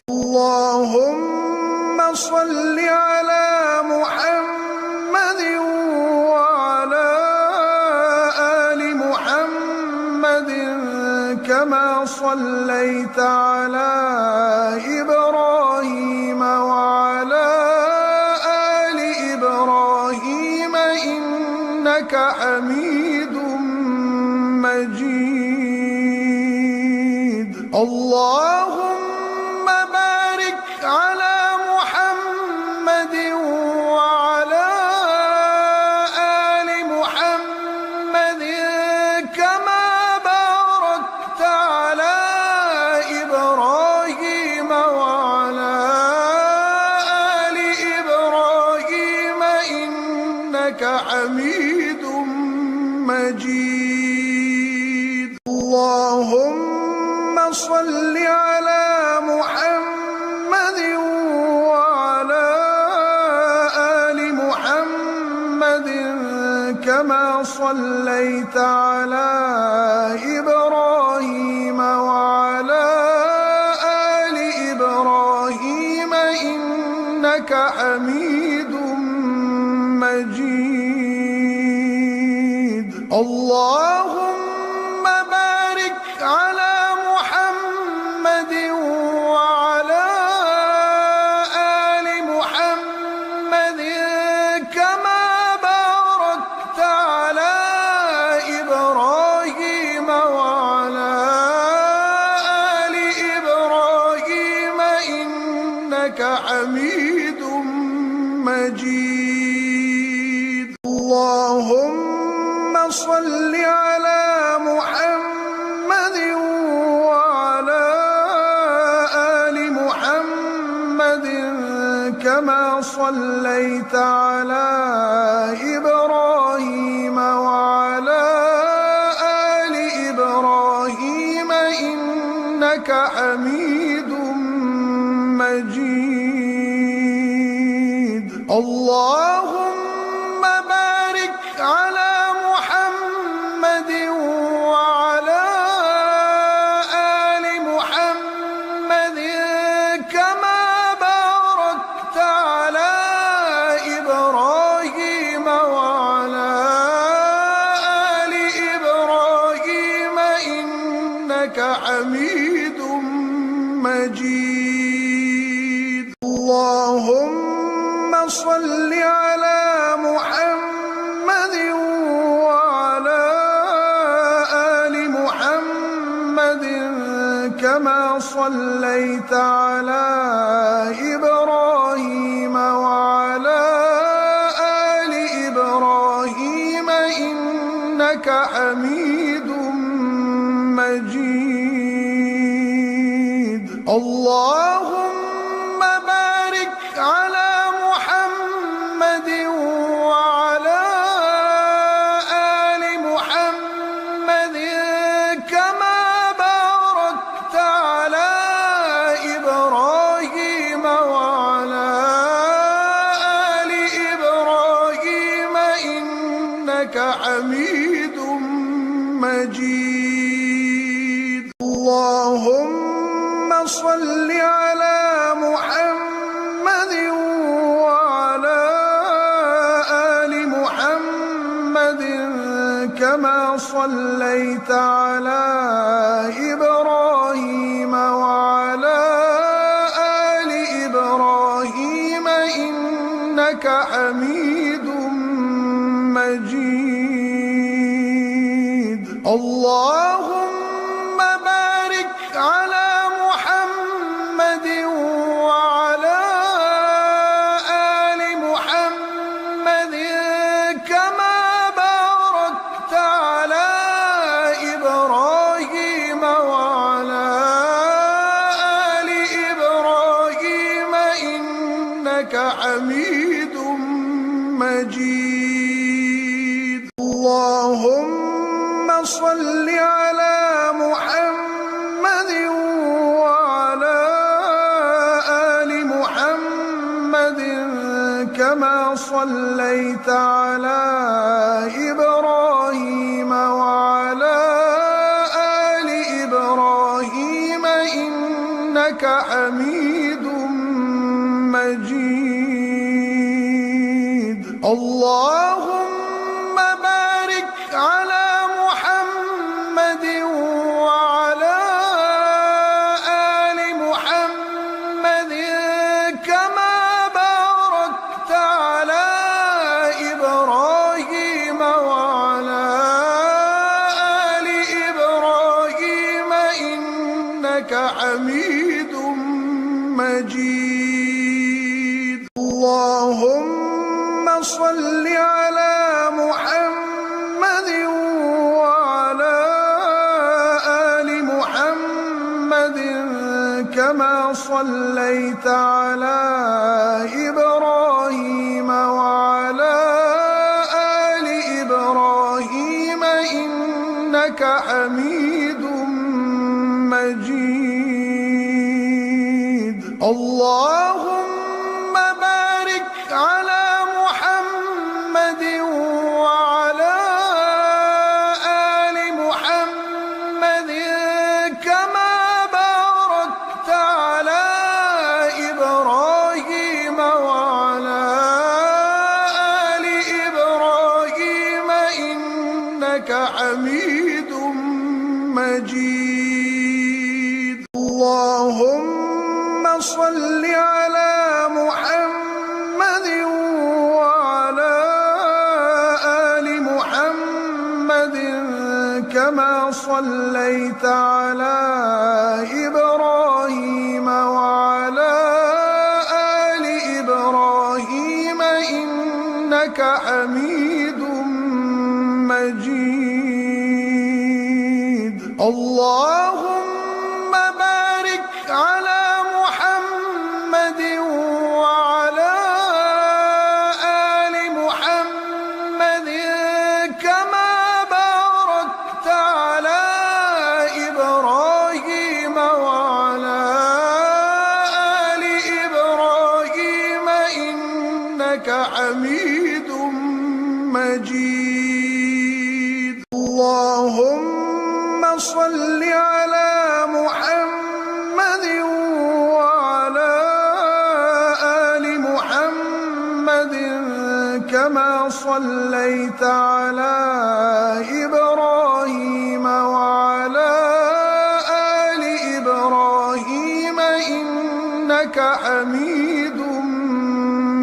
اللهم صل على محمد وعلى آل محمد كما صليت على إبراهيم وعلى آل إبراهيم إنك حميد مجيد. اللهم بارك على محمد وعلى آل محمد كما باركت على إبراهيم وعلى آل إبراهيم إنك حميد مجيد. اللهم صل على محمد وعلى آل محمد كما صليت على إبراهيم وعلى آل إبراهيم إنك حميد مجيد. اللهم بارك على محمد وعلى آل محمد كما باركت على إبراهيم وعلى آل إبراهيم إنك حميد مجيد. اللهم صل على محمد وعلى آل محمد كما صليت على إبراهيم وعلى آل إبراهيم إنك حميد مجيد. اللهم بارك على محمد وعلى آل محمد كما باركت على إبراهيم وعلى آل إبراهيم إنك حميد مجيد. اللهم صل على محمد وعلى آل محمد كما صليت على إبراهيم وعلى آل إبراهيم إنك حميد مجيد. اللهم بارك على محمد وعلى آل محمد كما باركت على إبراهيم وعلى آل إبراهيم إنك حميد مجيد. اللهم صل على محمد وعلى آل محمد كما صليت على إبراهيم وعلى آل إبراهيم إنك حميد مجيد. اللهم بارك على محمد وعلى آل محمد كما باركت على إبراهيم صل على محمد وعلى آل محمد كما صليت على إبراهيم وعلى آل إبراهيم إنك حميد مجيد. اللهم بارك على محمد وعلى آل محمد كما باركت على إبراهيم وعلى آل إبراهيم إنك حميد مجيد. اللهم صل على محمد وعلى آل محمد كما صليت على إبراهيم وعلى آل إبراهيم إنك حميد مجيد. اللهم بارك على محمد وعلى آل محمد كما باركت على إبراهيم وعلى آل إبراهيم إنك حميد مجيد. اللهم صل على محمد وعلى آل محمد كما صليت على إبراهيم وعلى آل إبراهيم إنك حميد مجيد. اللهم بارك على محمد وعلى آل محمد كما باركت على إبراهيم وعلى آل إبراهيم إنك حميد مجيد. اللهم صل على محمد وعلى آل محمد كما صليت على إبراهيم وعلى آل إبراهيم إنك حميد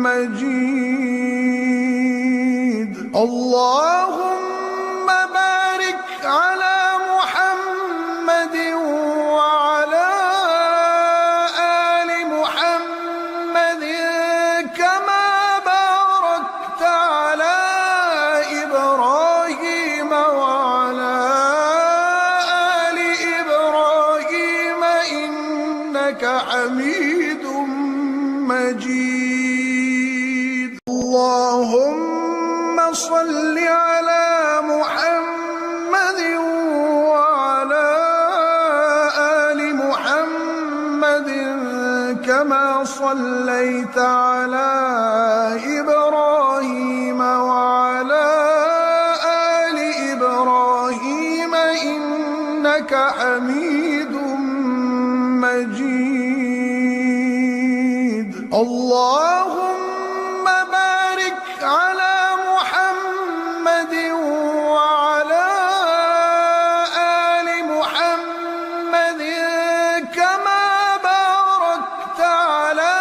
مجيد. اللهم بارك على محمد وعلى آل محمد كما باركت على إبراهيم وعلى آل إبراهيم إنك حميد مجيد. اللهم صل على محمد وعلى آل محمد كما صليت على إبراهيم وعلى آل إبراهيم إنك حميد مجيد. اللهم بارك على محمد وعلى آل محمد كما باركت على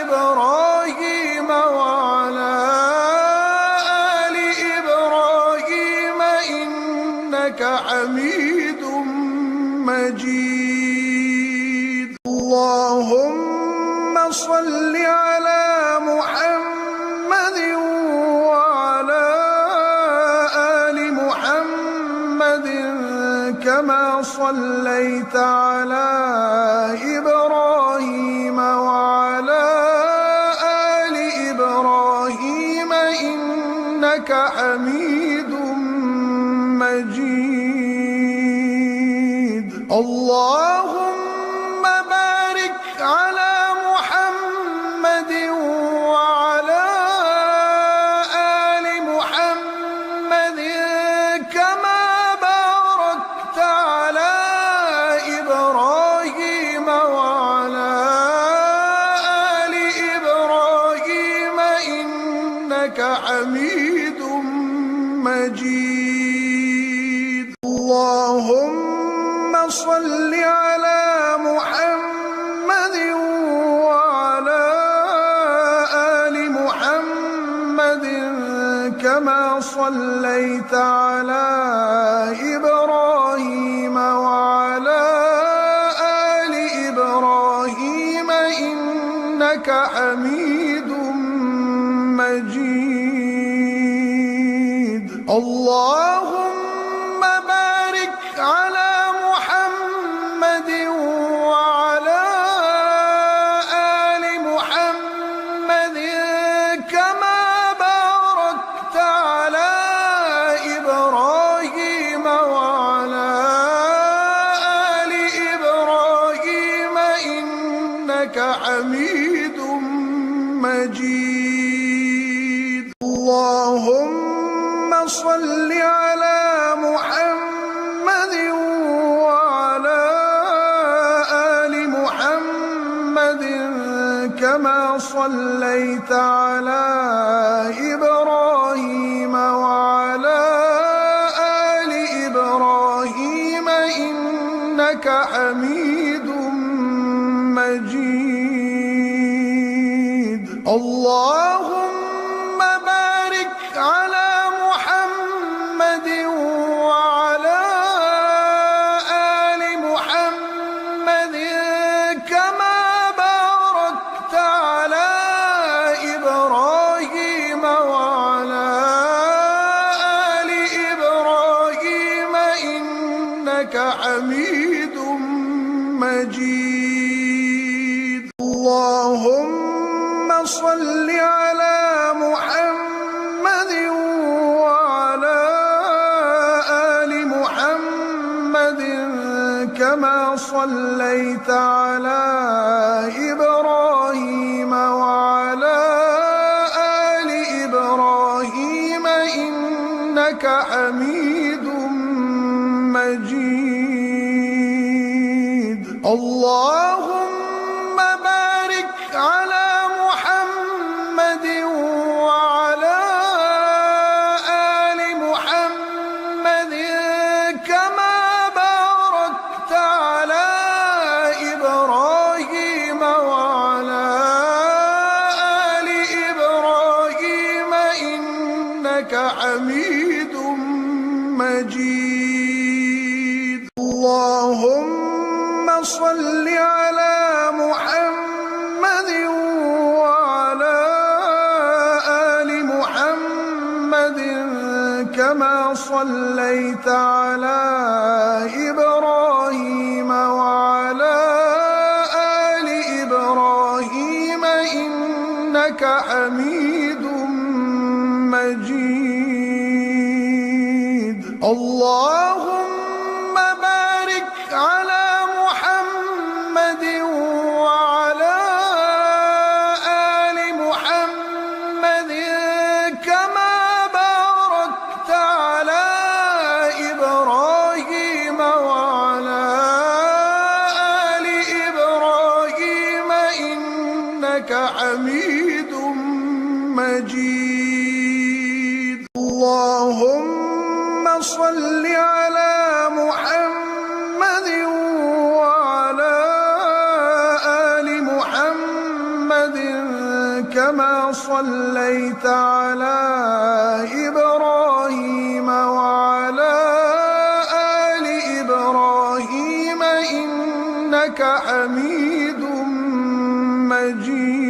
إبراهيم وعلى آل إبراهيم إنك حميد مجيد. اللهم صل على محمد وعلى آل محمد كما صليت على إبراهيم وعلى آل إبراهيم إنك حميد مجيد. مجيد. اللهم بارك على محمد وعلى آل محمد كما باركت على إبراهيم وعلى آل إبراهيم إنك حميد مجيد. اللهم صل على محمد وعلى آل محمد كما صليت على إبراهيم وعلى آل إبراهيم إنك حميد مجيد. اللهم بارك على محمد وعلى آل محمد كما باركت على إبراهيم وعلى آل إبراهيم إنك حميد مجيد. اللهم صل على محمد وعلى آل محمد كما صليت على إبراهيم وعلى آل إبراهيم إنك حميد مجيد. اللهم بارك على محمد وعلى آل محمد كما باركت على إبراهيم وعلى آل إبراهيم إنك حميد مجيد. اللهم صل على محمد وعلى آل محمد كما صليت على إبراهيم وعلى آل إبراهيم إنك حميد مجيد. اللهم بارك على محمد وعلى آل محمد كما باركت على إبراهيم وعلى آل إبراهيم إنك حميد مجيد. اللهم صل على محمد وعلى آل محمد كما صليت على إبراهيم وعلى آل إبراهيم إنك حميد مجيد. اللهم بارك على محمد وعلى آل محمد كما باركت على إبراهيم وعلى آل إبراهيم إنك حميد مجيد. اللهم صل على محمد وعلى آل محمد كما صليت على إبراهيم وعلى آل إبراهيم إنك حميد مجيد.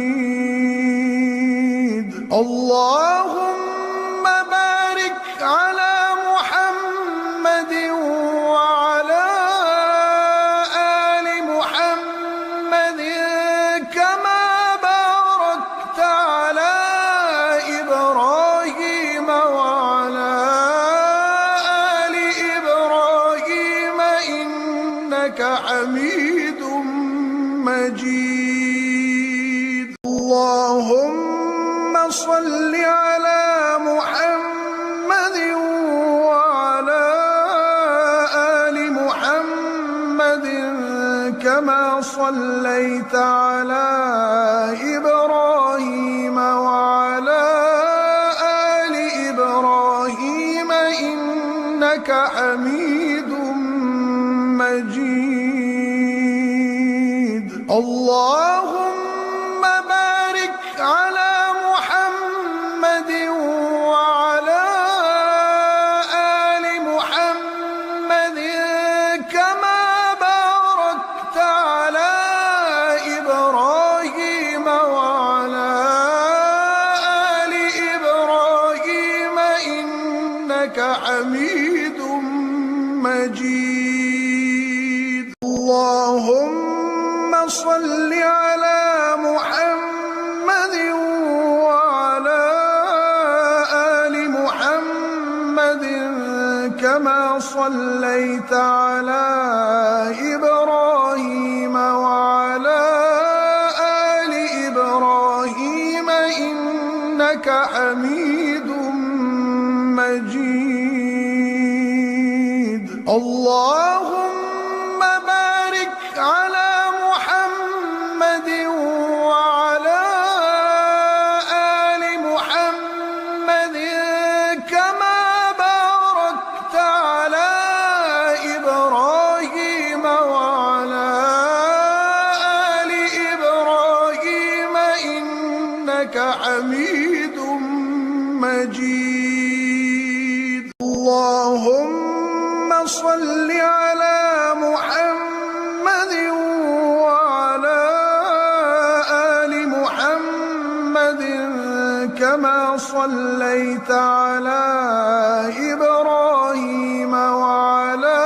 اللهم بارك على محمد وعلى آل محمد كما باركت على إبراهيم وعلى آل إنك حميد مجيد. اللهم صل على محمد وعلى آل محمد كما صليت على إبراهيم وعلى آل إبراهيم إنك حميد مجيد. اللهم بارك على محمد وعلى آل محمد كما باركت على إبراهيم وعلى آل إبراهيم إنك حميد مجيد. اللهم صل على محمد وعلى آل محمد كما صليت على إبراهيم وعلى آل إبراهيم إنك حميد مجيد. اللهم بارك على محمد وعلى آل محمد كما باركت على إبراهيم وعلى آل إبراهيم إنك حميد مجيد. اللهم صل على محمد وعلى آل محمد كما صليت على إبراهيم وعلى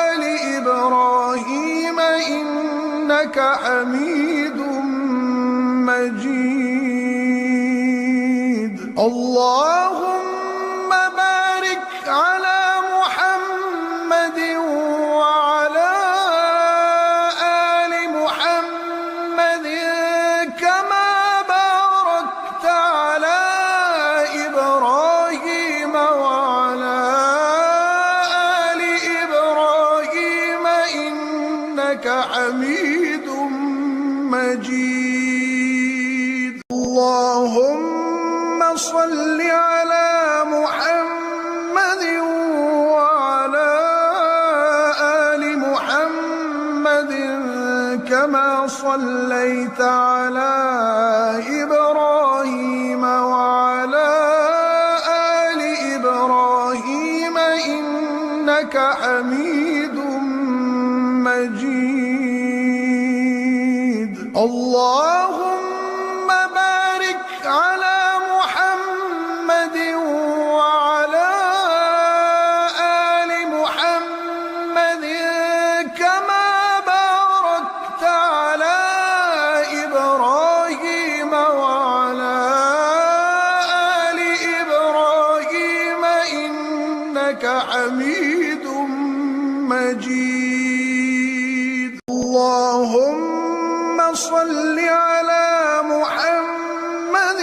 آل إبراهيم إنك حميد مجيد. اللهم بارك على محمد وعلى آل محمد كما باركت على إبراهيم وعلى آل إبراهيم إنك حميد مجيد. اللهم صل على محمد وعلى آل محمد كما صليت على إبراهيم وعلى آل إبراهيم إنك حميد مجيد. اللهم بارك على محمد وعلى آل محمد كما باركت على إبراهيم وعلى آل إبراهيم إنك حميد مجيد. اللهم صل على محمد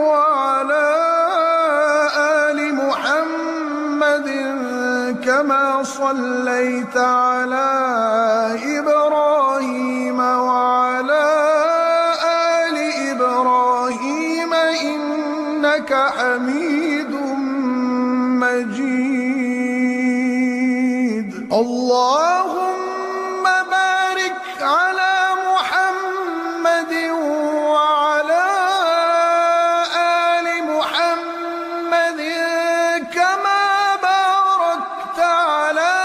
وعلى آل محمد كما صليت على إبراهيم وعلى آل إبراهيم إنك حميد مجيد. اللهم بارك على محمد وعلى آل محمد كما باركت على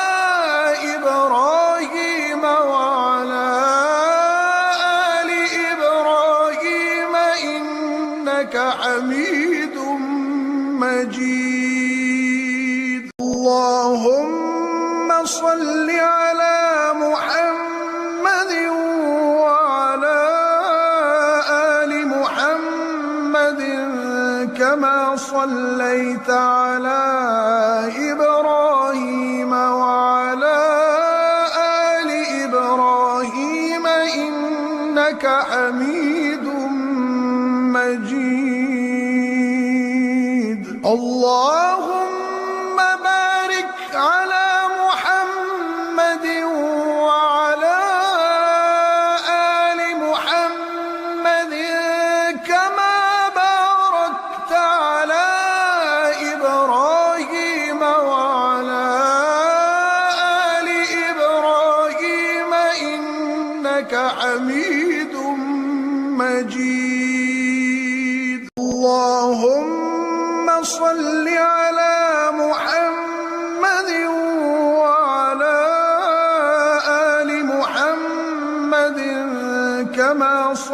إبراهيم وعلى آل إبراهيم إنك حميد مجيد. اللهم صل على محمد وعلى آل محمد كما صليت على إبراهيم وعلى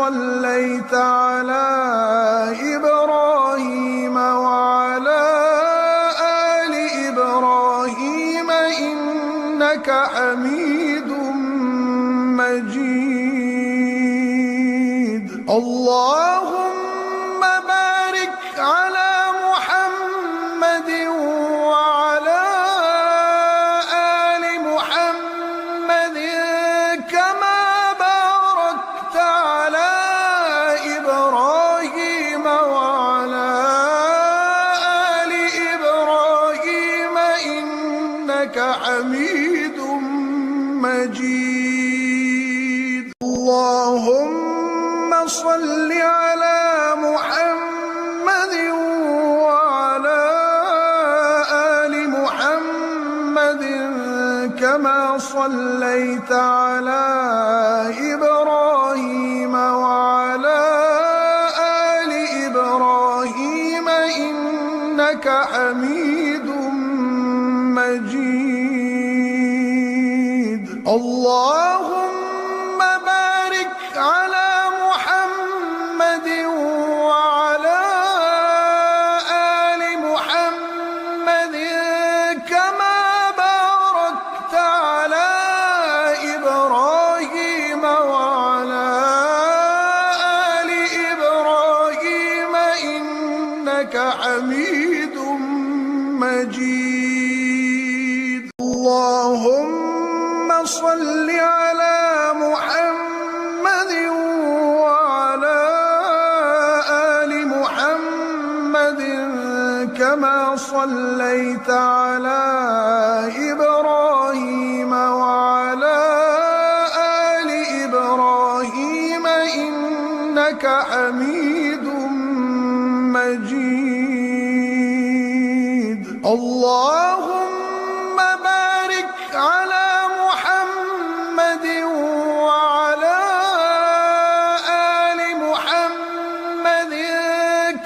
صليت على إبراهيم وعلى آل إبراهيم إنك حميد مجيد. اللهم بارك على محمد وعلى آل محمد كما باركت على إبراهيم وعلى آل إبراهيم إنك حميد مجيد. اللهم صل على محمد وعلى آل محمد كما صليت على إبراهيم وعلى آل إبراهيم إنك حميد مجيد. اللهم بارك على محمد وعلى آل محمد كما باركت على إبراهيم وعلى آل إبراهيم إنك حميد مجيد. اللهم صل على محمد وعلى آل محمد كما صليت على إبراهيم وعلى آل إبراهيم إنك حميد مجيد. اللهم بارك على محمد وعلى آل محمد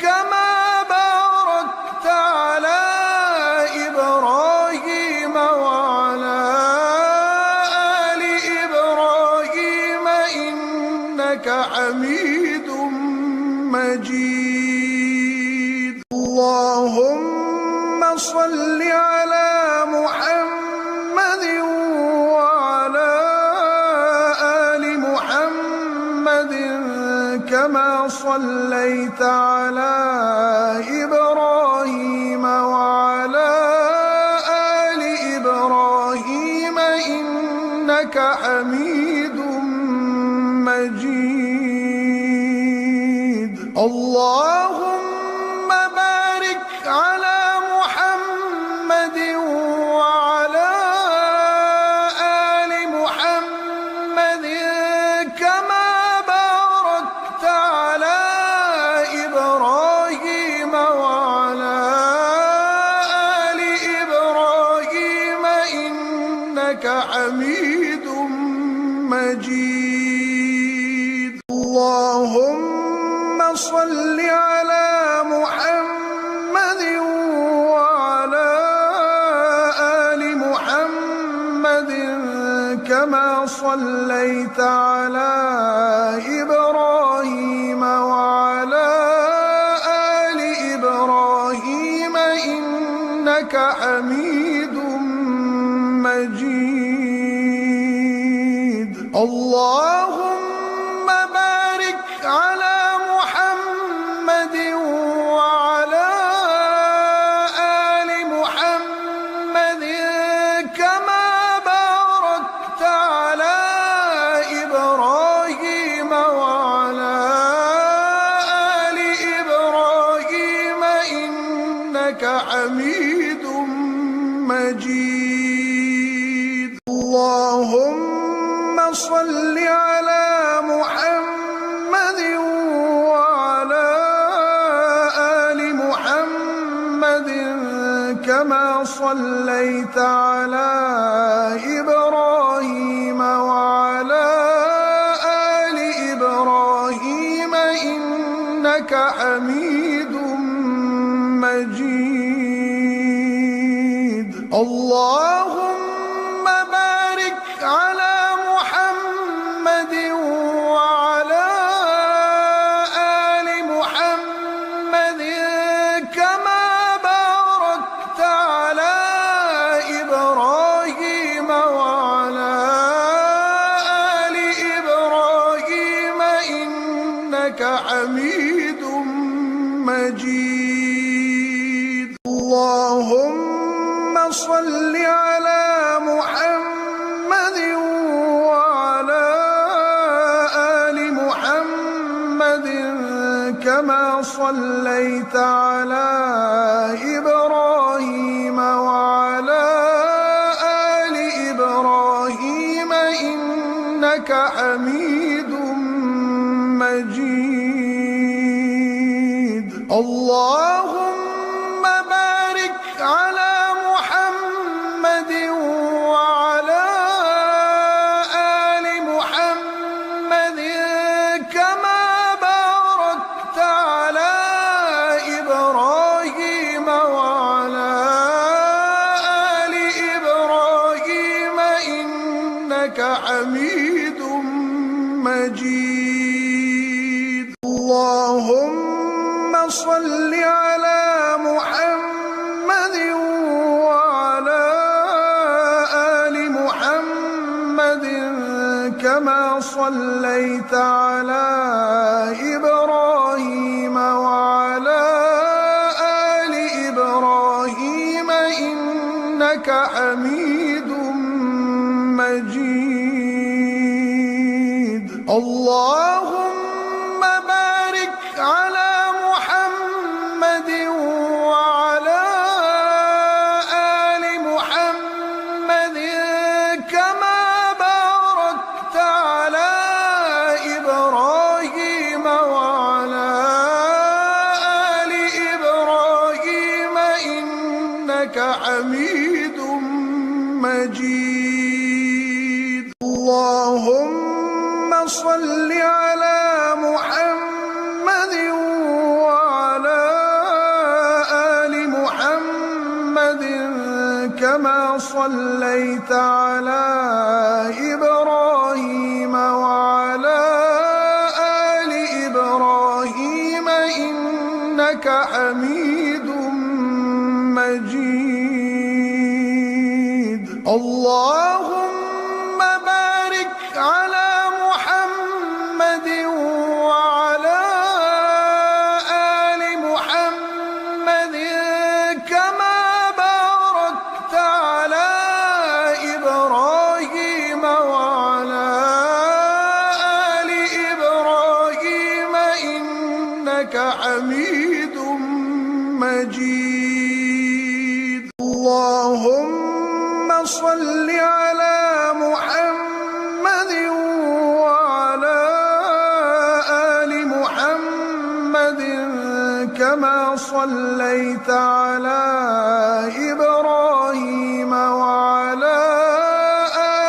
كما باركت على إبراهيم وعلى آل إبراهيم إنك حميد مجيد. اللهم صل على محمد وعلى آل محمد كما صليت على إبراهيم وعلى آل إبراهيم إنك حميد مجيد. اللهم بارك على محمد وعلى آل محمد كما باركت على إبراهيم وعلى آل إبراهيم إنك حميد مجيد. اللهم صل على محمد وعلى آل محمد كما صليت على إبراهيم وعلى آل إبراهيم إنك حميد مجيد. اللهم بارك على محمد وعلى آل محمد كما باركت على إبراهيم وعلى آل إبراهيم إنك حميد مجيد. اللهم صل على محمد وعلى آل محمد كما صليت على إبراهيم وعلى آل إبراهيم إنك حميد مجيد. اللهم بارك على محمد وعلى إنك حميد مجيد. اللهم صل على محمد وعلى آل محمد كما صليت على إبراهيم وعلى آل إبراهيم إنك حميد مجيد. اللهم بارك على محمد وعلى آل محمد كما باركت على إبراهيم وعلى آل إبراهيم إنك حميد مجيد. اللهم صل على محمد وعلى آل محمد كما صليت على إبراهيم وعلى آل إبراهيم إنك حميد مجيد. اللهم بارك على محمد وعلى آل محمد كما باركت على إبراهيم وعلى آل إبراهيم إنك حميد مجيد. اللهم صل على محمد وعلى آل محمد كما صليت على إبراهيم وعلى آل إبراهيم إنك حميد مجيد. اللهم بارك على محمد وعلى آل محمد كما باركت على إبراهيم وعلى آل إبراهيم إنك حميد مجيد. اللهم صل على محمد وعلى آل محمد كما صليت على إبراهيم وعلى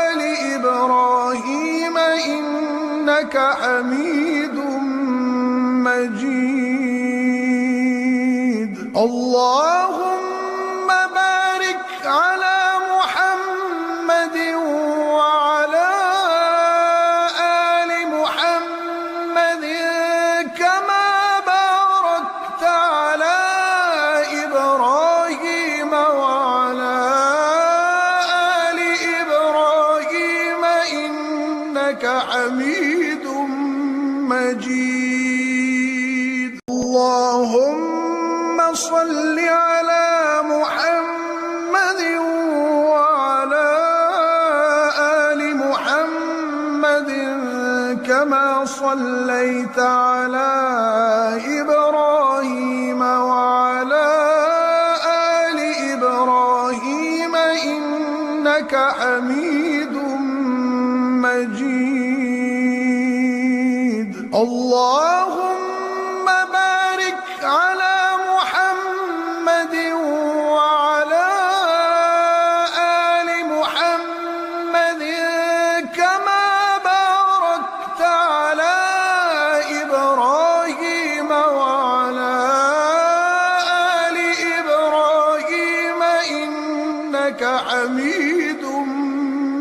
آل إبراهيم إنك حميد مجيد. اللهم بارك على محمد وعلى آل محمد كما باركت على إبراهيم وعلى آل إبراهيم إنك حميد مجيد. اللهم صل على محمد وعلى آل محمد كما صليت على إبراهيم وعلى آل إبراهيم إنك حميد مجيد. اللهم بارك على محمد وعلى آل محمد كما باركت على إبراهيم وعلى آل إبراهيم إنك حميد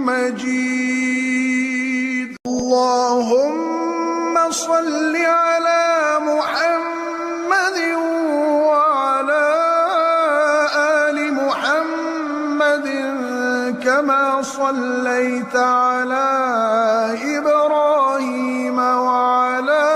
مجيد. اللهم صل على محمد وعلى آل محمد كما صليت على إبراهيم وعلى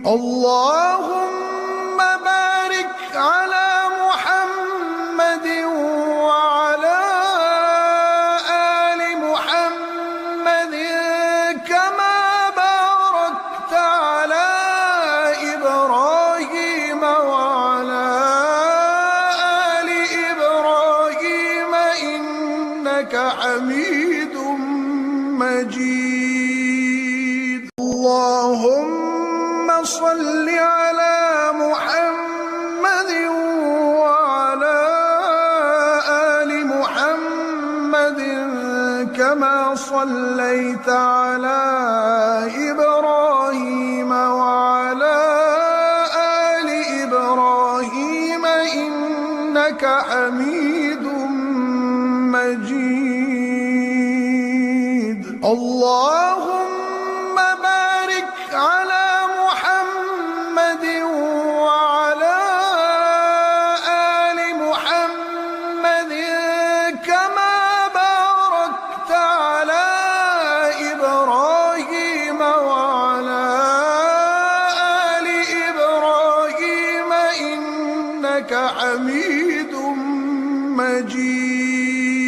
اللهم بارك على محمد وعلى آل محمد كما باركت على إبراهيم وعلى آل إبراهيم إنك حميد مجيد. اللهم صل على محمد وعلى آل محمد كما صليت على إبراهيم وعلى آل إبراهيم إنك حميد مجيد. اللهم بارك على محمد وعلى آل محمد كما باركت على إبراهيم وعلى آل إبراهيم إنك حميد مجيد.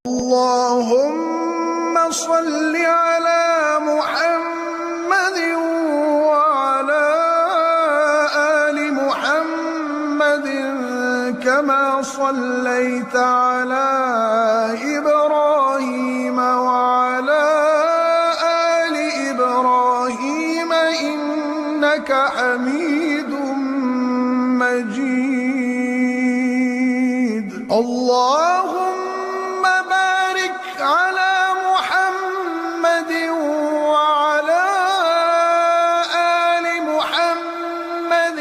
اللهم صل على محمد وعلى آل محمد كما صليت على إبراهيم وعلى آل إبراهيم إنك حميد مجيد. اللهم بارك على محمد وعلى آل محمد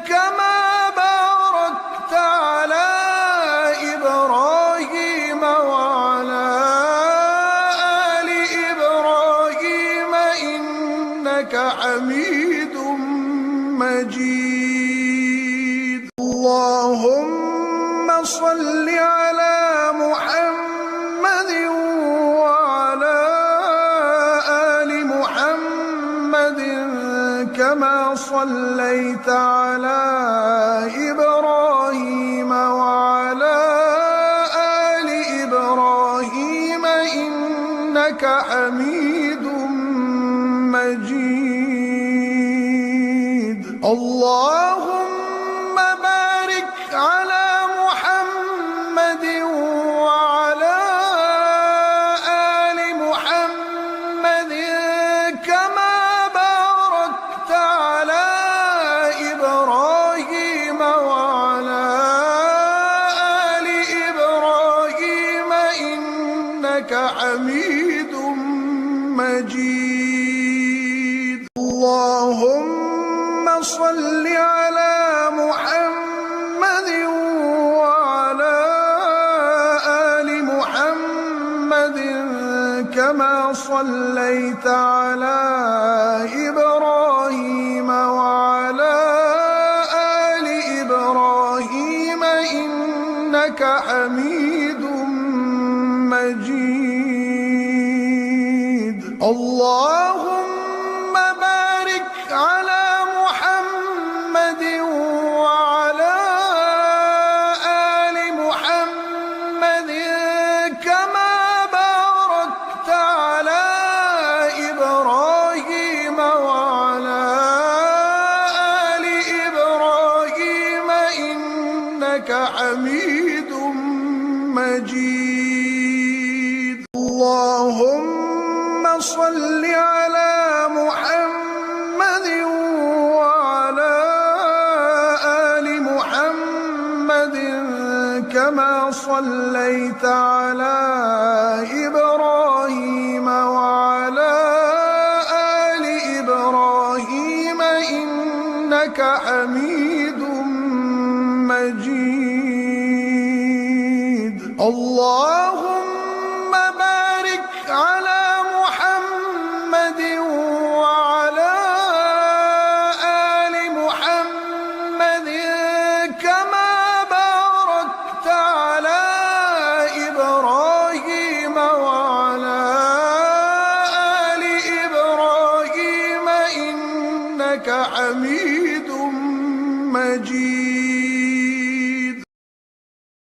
كما باركت على إبراهيم وعلى آل إبراهيم إنك حميد مجيد. اللهم صل على محمد وعلى آل محمد كما صليت على إبراهيم وعلى آل إبراهيم إنك حميد مجيد. اللهم بارك على محمد وعلى آل محمد كما باركت على إبراهيم وعلى آل إبراهيم إنك حميد مجيد. اللهم صل على محمد وعلى آل محمد كما صليت على إبراهيم وعلى آل إبراهيم إنك حميد مجيد. اللهم بارك على محمد وعلى آل محمد كما باركت على إبراهيم وعلى آل إبراهيم إنك حميد مجيد. اللهم صل على محمد وعلى آل محمد كما صليت على إبراهيم وعلى آل إبراهيم إنك حميد مجيد. اللهم بارك على محمد وعلى آل محمد كما باركت على إبراهيم وعلى آل إبراهيم إنك إنك حميد مجيد.